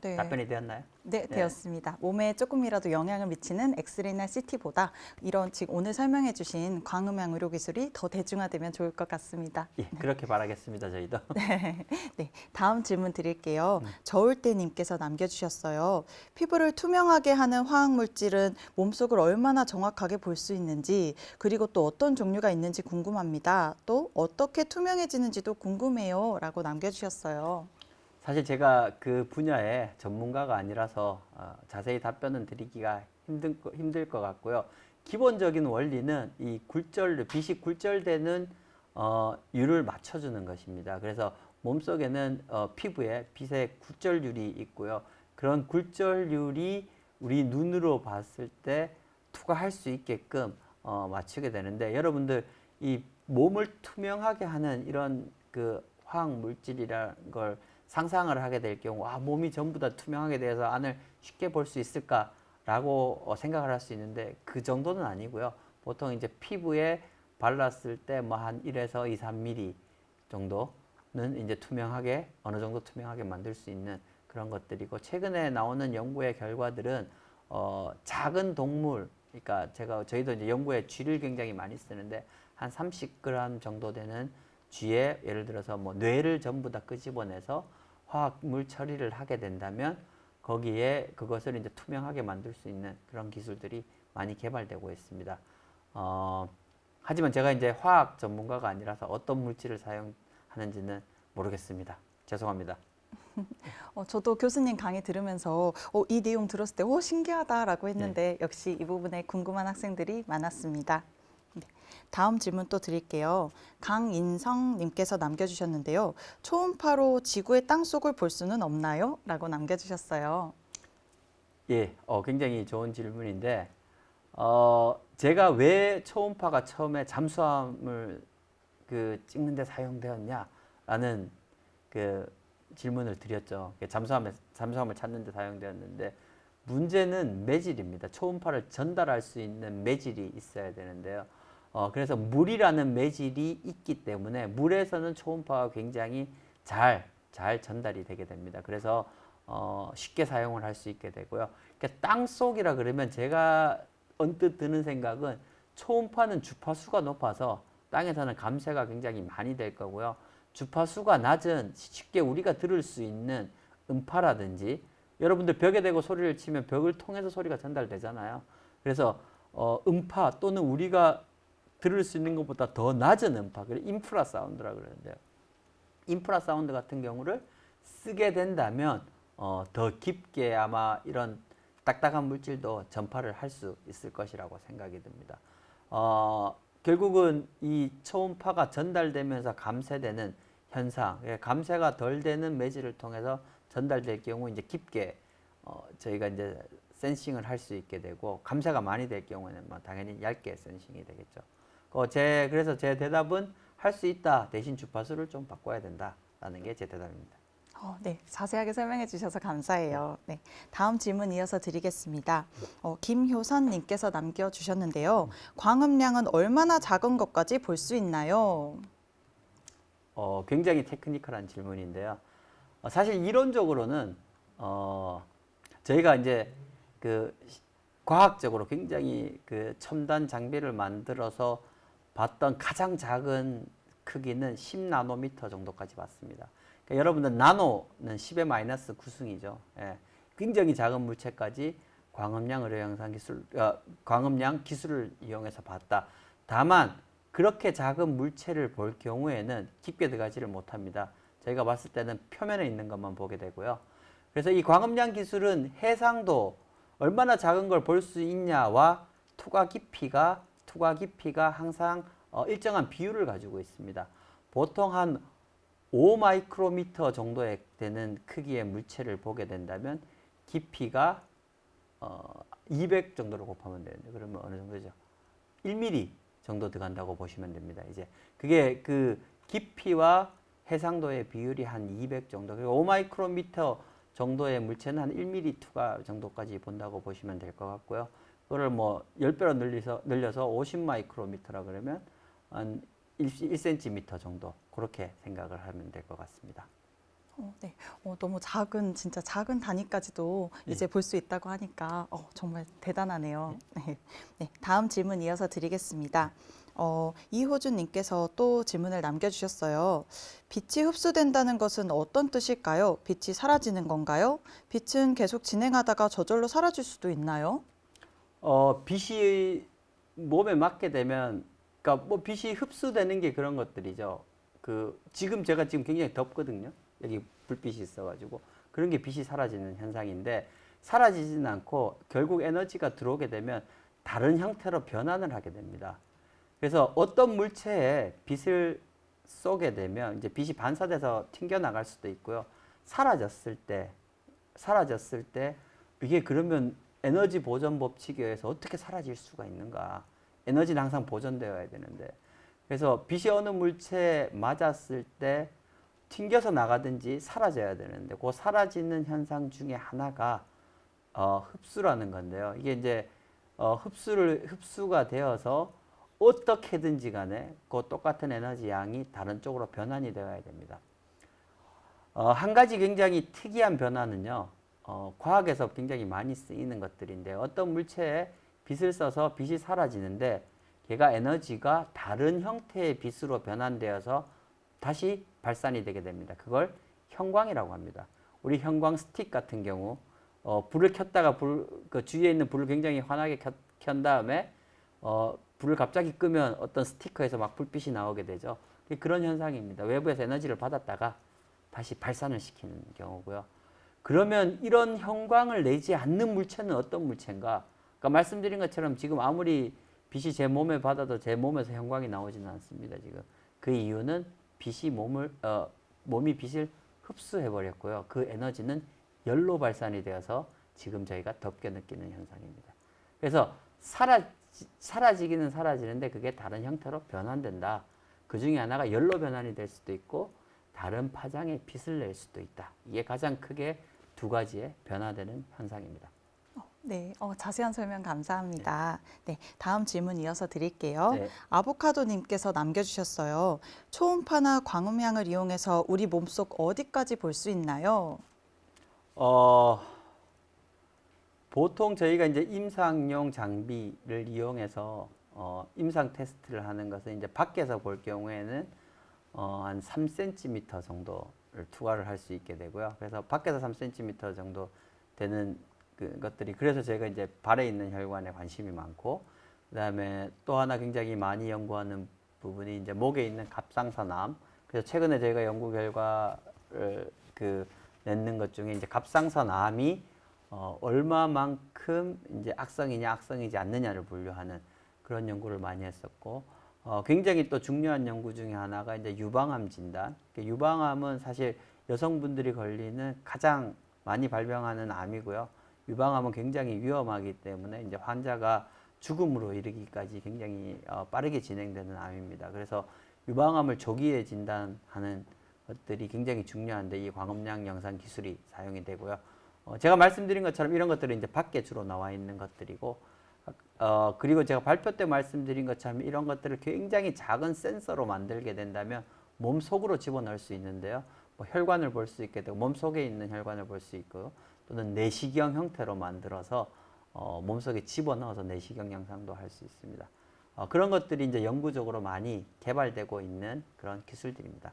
네. 답변이 되었나요? 네, 되었습니다. 몸에 조금이라도 영향을 미치는 엑스레이나 CT보다 이런 지금 오늘 설명해 주신 광음향 의료 기술이 더 대중화되면 좋을 것 같습니다. 예, 그렇게 바라겠습니다. 저희도. 네, 다음 질문 드릴게요. 저울대님께서 남겨주셨어요. 피부를 투명하게 하는 화학물질은 몸속을 얼마나 정확하게 볼 수 있는지, 그리고 또 어떤 종류가 있는지 궁금합니다. 또 어떻게 투명해지는지도 궁금해요. 라고 남겨주셨어요. 사실 제가 그 분야의 전문가가 아니라서 자세히 답변은 드리기가 힘들 것 같고요. 기본적인 원리는 이 빛이 굴절되는 율을 맞춰주는 것입니다. 그래서 몸속에는 피부에 빛의 굴절율이 있고요. 그런 굴절율이 우리 눈으로 봤을 때 투과할 수 있게끔 맞추게 되는데, 여러분들 이 몸을 투명하게 하는 이런 그 화학 물질이라는 걸 상상을 하게 될 경우, 몸이 전부 다 투명하게 돼서 안을 쉽게 볼 수 있을까라고 생각을 할 수 있는데, 그 정도는 아니고요. 보통 이제 피부에 발랐을 때 뭐 한 1에서 2, 3mm 정도는 이제 투명하게, 어느 정도 투명하게 만들 수 있는 그런 것들이고, 최근에 나오는 연구의 결과들은 작은 동물, 그러니까 저희도 이제 연구에 쥐를 굉장히 많이 쓰는데, 한 30g 정도 되는 쥐에 예를 들어서 뭐 뇌를 전부 다 끄집어내서 화학물 처리를 하게 된다면 거기에 그것을 이제 투명하게 만들 수 있는 그런 기술들이 많이 개발되고 있습니다. 하지만 제가 이제 화학 전문가가 아니라서 어떤 물질을 사용하는지는 모르겠습니다. 죄송합니다. 저도 교수님 강의 들으면서 이 내용 들었을 때 신기하다라고 했는데 역시 이 부분에 궁금한 학생들이 많았습니다. 네. 다음 질문 또 드릴게요. 강인성님께서 남겨주셨는데요. 초음파로 지구의 땅속을 볼 수는 없나요? 라고 남겨주셨어요. 예, 굉장히 좋은 질문인데, 제가 왜 초음파가 처음에 잠수함을 찍는데 사용되었냐라는 그 질문을 드렸죠. 잠수함을 찾는데 사용되었는데, 문제는 매질입니다. 초음파를 전달할 수 있는 매질이 있어야 되는데요. 그래서 물이라는 매질이 있기 때문에 물에서는 초음파가 굉장히 잘 전달이 되게 됩니다. 그래서 쉽게 사용을 할 수 있게 되고요. 그러니까 땅속이라 그러면 제가 언뜻 드는 생각은 초음파는 주파수가 높아서 땅에서는 감쇄가 굉장히 많이 될 거고요. 주파수가 낮은 쉽게 우리가 들을 수 있는 음파라든지, 여러분들 벽에 대고 소리를 치면 벽을 통해서 소리가 전달되잖아요. 그래서 음파 또는 우리가 들을 수 있는 것보다 더 낮은 음파, 그래서 인프라 사운드라고 그러는데요. 인프라 사운드 같은 경우를 쓰게 된다면 더 깊게 아마 이런 딱딱한 물질도 전파를 할 수 있을 것이라고 생각이 듭니다. 결국은 이 초음파가 전달되면서 감쇄되는 현상, 감쇄가 덜 되는 매질을 통해서 전달될 경우 이제 깊게 저희가 이제 센싱을 할 수 있게 되고 감쇄가 많이 될 경우에는 뭐 당연히 얇게 센싱이 되겠죠. 그래서 제 대답은 할 수 있다. 대신 주파수를 좀 바꿔야 된다라는 게 제 대답입니다. 네, 자세하게 설명해 주셔서 감사해요. 네, 다음 질문 이어서 드리겠습니다. 김효선님께서 남겨주셨는데요. 광음량은 얼마나 작은 것까지 볼 수 있나요? 굉장히 테크니컬한 질문인데요. 사실 이론적으로는 저희가 이제 그 과학적으로 굉장히 그 첨단 장비를 만들어서 봤던 가장 작은 크기는 10나노미터 정도까지 봤습니다. 그러니까 여러분들 나노는 10의 마이너스 9승이죠. 예. 굉장히 작은 물체까지 광음량 기술을 이용해서 봤다. 다만 그렇게 작은 물체를 볼 경우에는 깊게 들어가지를 못합니다. 저희가 봤을 때는 표면에 있는 것만 보게 되고요. 그래서 이 광음량 기술은 해상도 얼마나 작은 걸 볼 수 있냐와 투과 깊이가 항상 일정한 비율을 가지고 있습니다. 보통 한 5마이크로미터 정도에 되는 크기의 물체를 보게 된다면 깊이가 200 정도로 곱하면 되는데 그러면 어느 정도죠? 1mm 정도 들어간다고 보시면 됩니다. 이제 그게 그 깊이와 해상도의 비율이 한 200 정도. 그리고 5마이크로미터 정도의 물체는 한 1mm 투과 정도까지 본다고 보시면 될 것 같고요. 그거를 뭐 10배로 늘려서 50마이크로미터라 그러면 한 1cm 정도 그렇게 생각을 하면 될 것 같습니다. 네, 너무 진짜 작은 단위까지도 이제 볼 수 있다고 하니까 정말 대단하네요. 네. 네, 다음 질문 이어서 드리겠습니다. 이호준님께서 또 질문을 남겨주셨어요. 빛이 흡수된다는 것은 어떤 뜻일까요? 빛이 사라지는 건가요? 빛은 계속 진행하다가 저절로 사라질 수도 있나요? 빛이 몸에 맞게 되면, 그러니까 뭐 빛이 흡수되는 게 그런 것들이죠. 제가 지금 굉장히 덥거든요. 여기 불빛이 있어가지고 그런 게 빛이 사라지는 현상인데 사라지지는 않고 결국 에너지가 들어오게 되면 다른 형태로 변환을 하게 됩니다. 그래서 어떤 물체에 빛을 쏘게 되면 이제 빛이 반사돼서 튕겨 나갈 수도 있고요. 사라졌을 때 이게 그러면 에너지 보존 법칙에 의해서 어떻게 사라질 수가 있는가? 에너지는 항상 보존되어야 되는데 그래서 빛이 어느 물체에 맞았을 때 튕겨서 나가든지 사라져야 되는데 그 사라지는 현상 중에 하나가 흡수라는 건데요. 이게 이제 흡수가 되어서 어떻게든지 간에 그 똑같은 에너지 양이 다른 쪽으로 변환이 되어야 됩니다. 한 가지 굉장히 특이한 변화는요. 과학에서 굉장히 많이 쓰이는 것들인데 어떤 물체에 빛을 써서 빛이 사라지는데 걔가 에너지가 다른 형태의 빛으로 변환되어서 다시 발산이 되게 됩니다. 그걸 형광이라고 합니다. 우리 형광 스틱 같은 경우 불을 켰다가 그 주위에 있는 불을 굉장히 환하게 켠 다음에 불을 갑자기 끄면 어떤 스티커에서 막 불빛이 나오게 되죠. 그런 현상입니다. 외부에서 에너지를 받았다가 다시 발산을 시키는 경우고요. 그러면 이런 형광을 내지 않는 물체는 어떤 물체인가? 그러니까 말씀드린 것처럼 지금 아무리 빛이 제 몸에 받아도 제 몸에서 형광이 나오지는 않습니다. 지금 그 이유는 빛이 몸이 빛을 흡수해 버렸고요. 그 에너지는 열로 발산이 되어서 지금 저희가 덥게 느끼는 현상입니다. 그래서 사라지기는 사라지는데 그게 다른 형태로 변환된다. 그 중에 하나가 열로 변환이 될 수도 있고 다른 파장의 빛을 낼 수도 있다. 이게 가장 크게 두 가지의 변화되는 현상입니다. 네, 자세한 설명 감사합니다. 네, 다음 질문 이어서 드릴게요. 네. 아보카도님께서 남겨주셨어요. 초음파나 광음향을 이용해서 우리 몸속 어디까지 볼 수 있나요? 보통 저희가 이제 임상용 장비를 이용해서 임상 테스트를 하는 것은 이제 밖에서 볼 경우에는 한 3cm 정도를 투과를 할 수 있게 되고요. 그래서 밖에서 3cm 정도 되는 것들이 그래서 제가 이제 발에 있는 혈관에 관심이 많고 그다음에 또 하나 굉장히 많이 연구하는 부분이 이제 목에 있는 갑상선암. 그래서 최근에 저희가 연구 결과를 냈는 것 중에 이제 갑상선암이 얼마만큼 이제 악성이냐 악성이지 않느냐를 분류하는 그런 연구를 많이 했었고 굉장히 또 중요한 연구 중에 하나가 이제 유방암 진단. 유방암은 사실 여성분들이 걸리는 가장 많이 발병하는 암이고요. 유방암은 굉장히 위험하기 때문에 이제 환자가 죽음으로 이르기까지 굉장히 빠르게 진행되는 암입니다. 그래서 유방암을 조기에 진단하는 것들이 굉장히 중요한데 이 광음량 영상 기술이 사용이 되고요. 제가 말씀드린 것처럼 이런 것들은 이제 밖에 주로 나와 있는 것들이고, 그리고 제가 발표 때 말씀드린 것처럼 이런 것들을 굉장히 작은 센서로 만들게 된다면 몸 속으로 집어넣을 수 있는데요. 뭐 혈관을 볼 수 있게 되고 몸 속에 있는 혈관을 볼 수 있고 또는 내시경 형태로 만들어서 몸속에 집어넣어서 내시경 영상도 할 수 있습니다. 그런 것들이 이제 영구적으로 많이 개발되고 있는 그런 기술들입니다.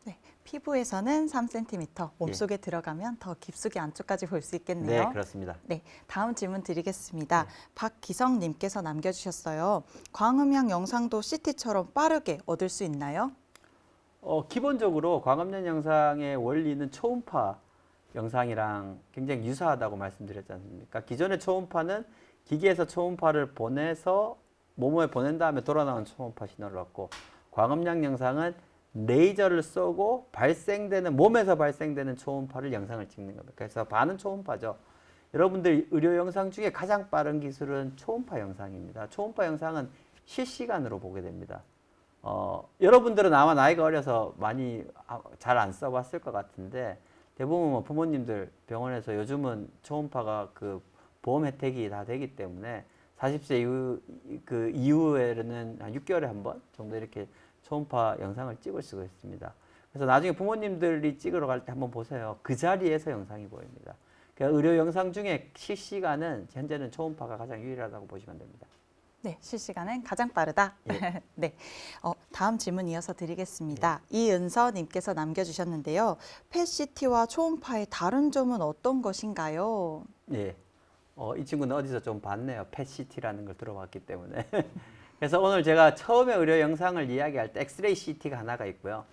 네, 피부에서는 3cm, 몸속에 들어가면 더 깊숙이 안쪽까지 볼 수 있겠네요. 네, 그렇습니다. 네, 다음 질문 드리겠습니다. 박기성님께서 남겨주셨어요. 광음량 영상도 CT처럼 빠르게 얻을 수 있나요? 기본적으로 광음량 영상의 원리는 초음파 영상이랑 굉장히 유사하다고 말씀드렸지 않습니까? 기존의 초음파는 기계에서 초음파를 보내서 몸에 보낸 다음에 돌아 나온 초음파 신호를 얻고, 광음량 영상은 레이저를 쏘고 발생되는 몸에서 발생되는 초음파를 영상을 찍는 겁니다. 그래서 반은 초음파죠. 여러분들 의료 영상 중에 가장 빠른 기술은 초음파 영상입니다. 초음파 영상은 실시간으로 보게 됩니다. 여러분들은 아마 나이가 어려서 많이 잘 안 써봤을 것 같은데 대부분 뭐 부모님들 병원에서 요즘은 초음파가 그 보험 혜택이 다 되기 때문에 40세 이후에는 한 6개월에 한 번 정도 이렇게 초음파 영상을 찍을 수가 있습니다. 그래서 나중에 부모님들이 찍으러 갈 때 한번 보세요. 그 자리에서 영상이 보입니다. 그러니까 의료 영상 중에 실시간은 현재는 초음파가 가장 유일하다고 보시면 됩니다. 네, 실시간은 가장 빠르다. 예. 네, 다음 질문 이어서 드리겠습니다. 이은서님께서 남겨주셨는데요. 펫CT와 초음파의 다른 점은 어떤 것인가요? 예. 이 친구는 어디서 좀 봤네요. 펫CT라는 걸 들어봤기 때문에. 그래서 오늘 제가 처음에 의료 영상을 이야기할 때 엑스레이 CT가 하나가 있고요.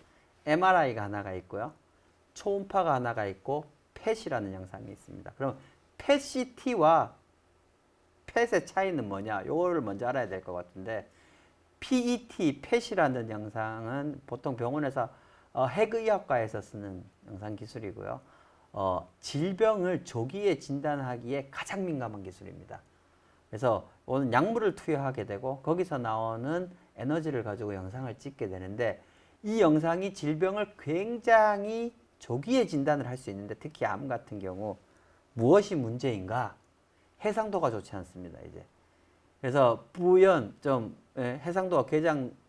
MRI가 하나가 있고요. 초음파가 하나가 있고 펫이라는 영상이 있습니다. 그럼 펫CT와 펫의 차이는 뭐냐? 요거를 먼저 알아야 될 것 같은데, PET, 펫이라는 영상은 보통 병원에서 핵의학과에서 쓰는 영상 기술이고요. 질병을 조기에 진단하기에 가장 민감한 기술입니다. 그래서 오늘 약물을 투여하게 되고 거기서 나오는 에너지를 가지고 영상을 찍게 되는데, 이 영상이 질병을 굉장히 조기에 진단을 할 수 있는데, 특히 암 같은 경우 무엇이 문제인가? 해상도가 좋지 않습니다. 이제 그래서 뿌연 좀 해상도가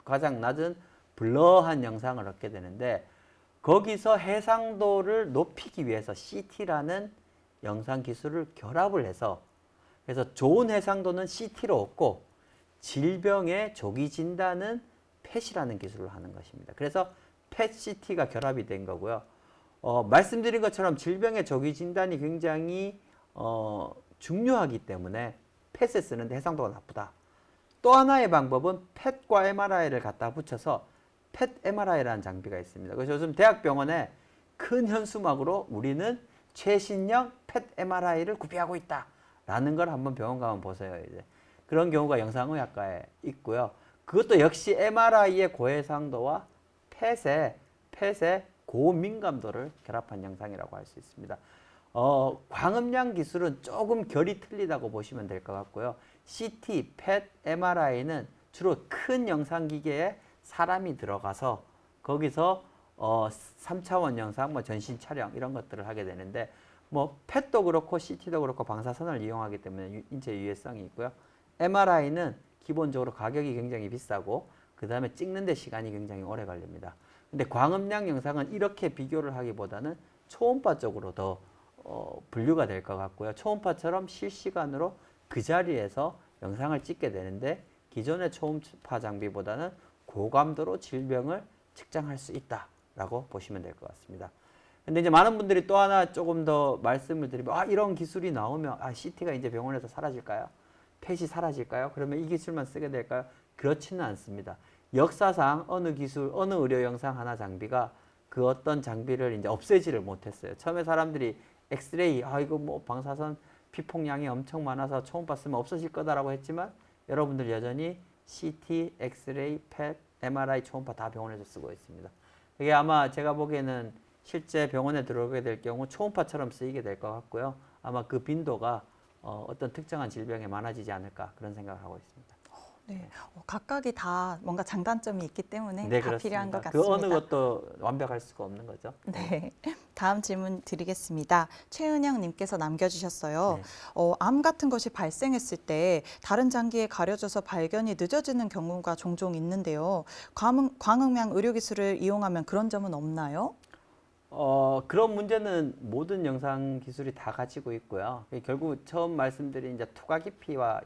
가장 낮은 블러한 영상을 얻게 되는데, 거기서 해상도를 높이기 위해서 CT라는 영상 기술을 결합을 해서, 그래서 좋은 해상도는 CT로 얻고 질병의 조기 진단은 펫이라는 기술을 하는 것입니다. 그래서 펫CT가 결합이 된 거고요. 말씀드린 것처럼 질병의 조기 진단이 굉장히 중요하기 때문에 펫에 쓰는데 해상도가 나쁘다. 또 하나의 방법은 펫과 MRI를 갖다 붙여서 펫 MRI라는 장비가 있습니다. 그래서 요즘 대학병원에 큰 현수막으로 우리는 최신형 펫 MRI를 구비하고 있다 라는 걸 한번 병원 가면 보세요. 이제 그런 경우가 영상의학과에 있고요. 그것도 역시 MRI의 고해상도와 펫의 고민감도를 결합한 영상이라고 할 수 있습니다. 광음량 기술은 조금 결이 틀리다고 보시면 될 것 같고요. CT, 펫, MRI는 주로 큰 영상기계에 사람이 들어가서 거기서 3차원 영상, 뭐 전신 촬영 이런 것들을 하게 되는데, 뭐 펫도 그렇고 CT도 그렇고 방사선을 이용하기 때문에 인체 유해성이 있고요. MRI는 기본적으로 가격이 굉장히 비싸고 그 다음에 찍는데 시간이 굉장히 오래 걸립니다. 근데 광음량 영상은 이렇게 비교를 하기보다는 초음파 쪽으로 더 분류가 될 것 같고요. 초음파처럼 실시간으로 그 자리에서 영상을 찍게 되는데, 기존의 초음파 장비보다는 고감도로 질병을 측정할 수 있다라고 보시면 될 것 같습니다. 근데 이제 많은 분들이 또 하나 조금 더 말씀을 드리면, 이런 기술이 나오면 CT가 이제 병원에서 사라질까요? 펫이 사라질까요? 그러면 이 기술만 쓰게 될까요? 그렇지는 않습니다. 역사상 어느 기술, 어느 의료 영상 하나 장비가 그 어떤 장비를 이제 없애지를 못했어요. 처음에 사람들이 엑스레이, 이거 뭐 방사선 피폭량이 엄청 많아서 초음파 쓰면 없어질 거다라고 했지만, 여러분들 여전히 CT, 엑스레이, 펫, MRI, 초음파 다 병원에서 쓰고 있습니다. 이게 아마 제가 보기에는 실제 병원에 들어오게 될 경우 초음파처럼 쓰이게 될 것 같고요. 아마 그 빈도가 어떤 특정한 질병에 많아지지 않을까 그런 생각을 하고 있습니다. 네, 각각이 다 뭔가 장단점이 있기 때문에 네, 다 필요한 것 그렇습니다. 같습니다. 그 어느 것도 완벽할 수가 없는 거죠. 네, 다음 질문 드리겠습니다. 최은영 님께서 남겨주셨어요. 네. 암 같은 것이 발생했을 때 다른 장기에 가려져서 발견이 늦어지는 경우가 종종 있는데요. 광흥양 의료기술을 이용하면 그런 점은 없나요? 그런 문제는 모든 영상 기술이 다 가지고 있고요. 결국 처음 말씀드린 이제 투과 깊이와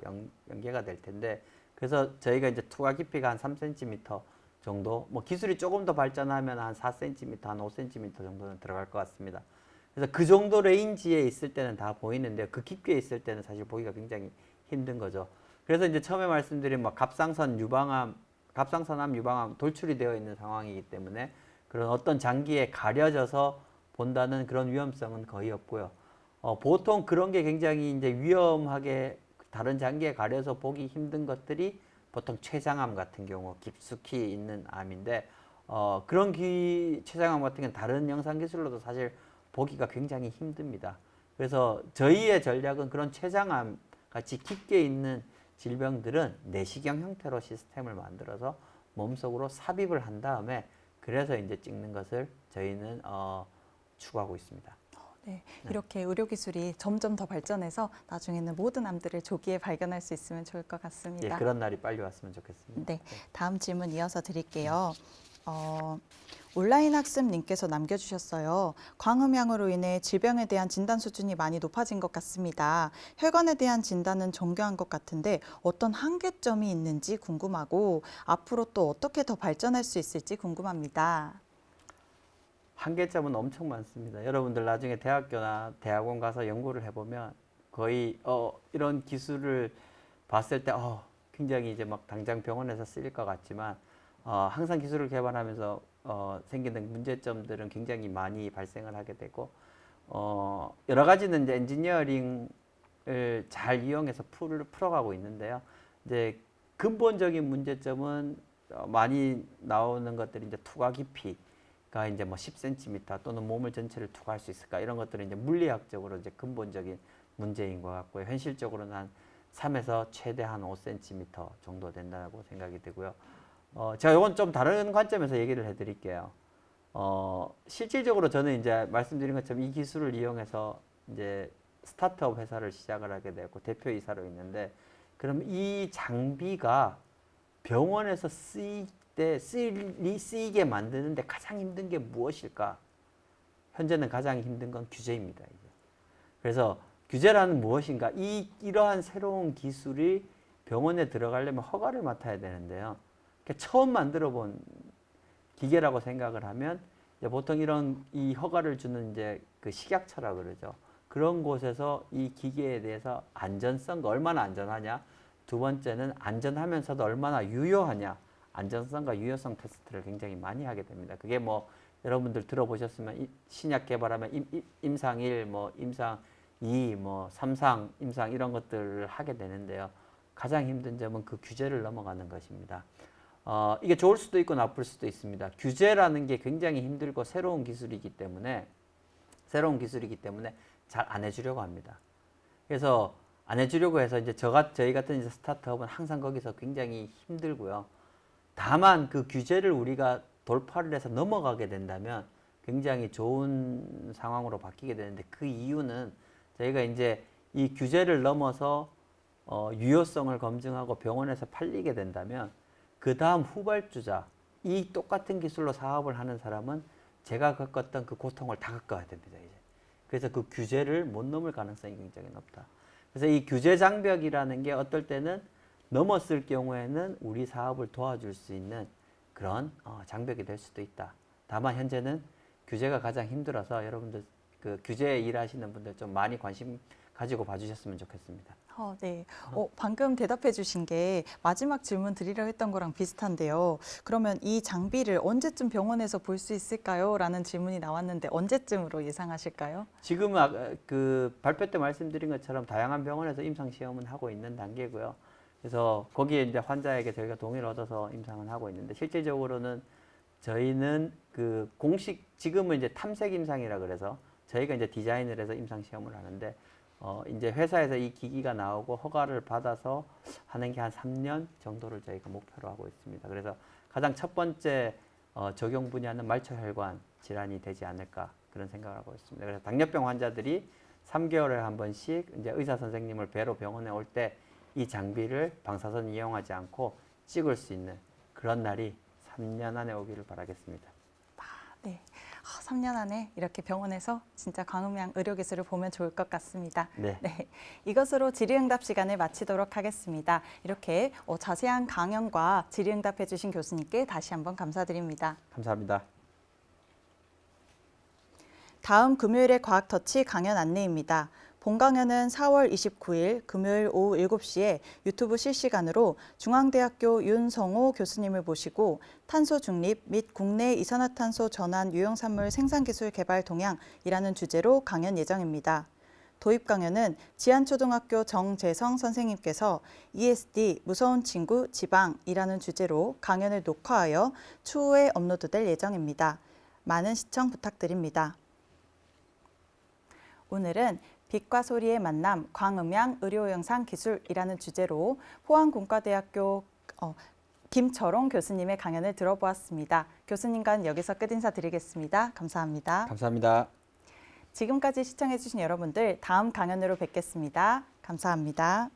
연계가 될 텐데, 그래서 저희가 이제 투과 깊이가 한 3cm 정도, 뭐 기술이 조금 더 발전하면 한 4cm, 한 5cm 정도는 들어갈 것 같습니다. 그래서 그 정도 레인지에 있을 때는 다 보이는데요. 그 깊이에 있을 때는 사실 보기가 굉장히 힘든 거죠. 그래서 이제 처음에 말씀드린 뭐 갑상선암 유방암 돌출이 되어 있는 상황이기 때문에 그런 어떤 장기에 가려져서 본다는 그런 위험성은 거의 없고요. 보통 그런 게 굉장히 이제 위험하게 다른 장기에 가려서 보기 힘든 것들이 보통 췌장암 같은 경우 깊숙이 있는 암인데 그런 췌장암 같은 경우는 다른 영상 기술로도 사실 보기가 굉장히 힘듭니다. 그래서 저희의 전략은 그런 췌장암 같이 깊게 있는 질병들은 내시경 형태로 시스템을 만들어서 몸속으로 삽입을 한 다음에 그래서 이제 찍는 것을 저희는 추구하고 있습니다. 네, 이렇게 의료기술이 점점 더 발전해서 나중에는 모든 암들을 조기에 발견할 수 있으면 좋을 것 예, 같습니다. 그런 날이 빨리 왔으면 좋겠습니다. 네, 다음 질문 이어서 드릴게요. 온라인 학습님께서 남겨주셨어요. 광음양으로 인해 질병에 대한 진단 수준이 많이 높아진 것 같습니다. 혈관에 대한 진단은 정교한 것 같은데 어떤 한계점이 있는지 궁금하고 앞으로 또 어떻게 더 발전할 수 있을지 궁금합니다. 한계점은 엄청 많습니다. 여러분들 나중에 대학교나 대학원 가서 연구를 해보면 거의 이런 기술을 봤을 때 굉장히 이제 막 당장 병원에서 쓰일 것 같지만 항상 기술을 개발하면서 생기는 문제점들은 굉장히 많이 발생을 하게 되고 여러 가지는 이제 엔지니어링을 잘 이용해서 풀어가고 있는데요. 이제 근본적인 문제점은 많이 나오는 것들이 이제 투과 깊이가 이제 뭐 10cm 또는 몸을 전체를 투과할 수 있을까 이런 것들은 이제 물리학적으로 이제 근본적인 문제인 것 같고요. 현실적으로는 한 3에서 최대 한 5cm 정도 된다고 생각이 되고요. 제가 이건 좀 다른 관점에서 얘기를 해드릴게요. 실질적으로 저는 이제 말씀드린 것처럼 이 기술을 이용해서 이제 스타트업 회사를 시작을 하게 되고 대표이사로 있는데, 그럼 이 장비가 병원에서 쓰이게 만드는데 가장 힘든 게 무엇일까? 현재는 가장 힘든 건 규제입니다. 이게. 그래서 규제라는 무엇인가? 이러한 새로운 기술이 병원에 들어가려면 허가를 맡아야 되는데요. 처음 만들어 본 기계라고 생각을 하면 보통 이런 이 허가를 주는 이제 그 식약처라 그러죠. 그런 곳에서 이 기계에 대해서 안전성과 얼마나 안전하냐. 두 번째는 안전하면서도 얼마나 유효하냐. 안전성과 유효성 테스트를 굉장히 많이 하게 됩니다. 그게 뭐 여러분들 들어보셨으면 신약 개발하면 임상 1, 뭐 임상 2, 뭐 3상, 임상 이런 것들을 하게 되는데요. 가장 힘든 점은 그 규제를 넘어가는 것입니다. 이게 좋을 수도 있고 나쁠 수도 있습니다. 규제라는 게 굉장히 힘들고 새로운 기술이기 때문에 잘 안 해주려고 합니다. 그래서 안 해주려고 해서 이제 저희 같은 이제 스타트업은 항상 거기서 굉장히 힘들고요. 다만 그 규제를 우리가 돌파를 해서 넘어가게 된다면 굉장히 좋은 상황으로 바뀌게 되는데, 그 이유는 저희가 이제 이 규제를 넘어서 유효성을 검증하고 병원에서 팔리게 된다면 그 다음 후발주자, 이 똑같은 기술로 사업을 하는 사람은 제가 겪었던 그 고통을 다 겪어야 됩니다. 이제. 그래서 그 규제를 못 넘을 가능성이 굉장히 높다. 그래서 이 규제 장벽이라는 게 어떨 때는 넘었을 경우에는 우리 사업을 도와줄 수 있는 그런 장벽이 될 수도 있다. 다만 현재는 규제가 가장 힘들어서 여러분들 그 규제에 일하시는 분들 좀 많이 관심 가지고 봐주셨으면 좋겠습니다. 네. 방금 대답해 주신 게 마지막 질문 드리려 했던 거랑 비슷한데요. 그러면 이 장비를 언제쯤 병원에서 볼 수 있을까요? 라는 질문이 나왔는데 언제쯤으로 예상하실까요? 지금 그 발표 때 말씀드린 것처럼 다양한 병원에서 임상 시험은 하고 있는 단계고요. 그래서 거기에 이제 환자에게 저희가 동의를 얻어서 임상을 하고 있는데, 실질적으로는 저희는 그 지금은 이제 탐색 임상이라 그래서 저희가 이제 디자인을 해서 임상 시험을 하는데 이제 회사에서 이 기기가 나오고 허가를 받아서 하는 게 한 3년 정도를 저희가 목표로 하고 있습니다. 그래서 가장 첫 번째 적용 분야는 말초혈관 질환이 되지 않을까 그런 생각을 하고 있습니다. 그래서 당뇨병 환자들이 3개월에 한 번씩 이제 의사 선생님을 뵈러 병원에 올 때 이 장비를 방사선 이용하지 않고 찍을 수 있는 그런 날이 3년 안에 오기를 바라겠습니다. 네. 3년 안에 이렇게 병원에서 진짜 광음양 의료기술을 보면 좋을 것 같습니다. 네. 이것으로 질의응답 시간을 마치도록 하겠습니다. 이렇게 자세한 강연과 질의응답해 주신 교수님께 다시 한번 감사드립니다. 감사합니다. 다음 금요일의 과학터치 강연 안내입니다. 본 강연은 4월 29일 금요일 오후 7시에 유튜브 실시간으로 중앙대학교 윤성호 교수님을 모시고 탄소 중립 및 국내 이산화탄소 전환 유용산물 생산기술 개발 동향이라는 주제로 강연 예정입니다. 도입 강연은 지안초등학교 정재성 선생님께서 ESD 무서운 친구 지방이라는 주제로 강연을 녹화하여 추후에 업로드될 예정입니다. 많은 시청 부탁드립니다. 오늘은 빛과 소리의 만남 광음양 의료영상기술이라는 주제로 포항공과대학교 김철옹 교수님의 강연을 들어보았습니다. 교수님과는 여기서 끝인사 드리겠습니다. 감사합니다. 감사합니다. 지금까지 시청해주신 여러분들 다음 강연으로 뵙겠습니다. 감사합니다.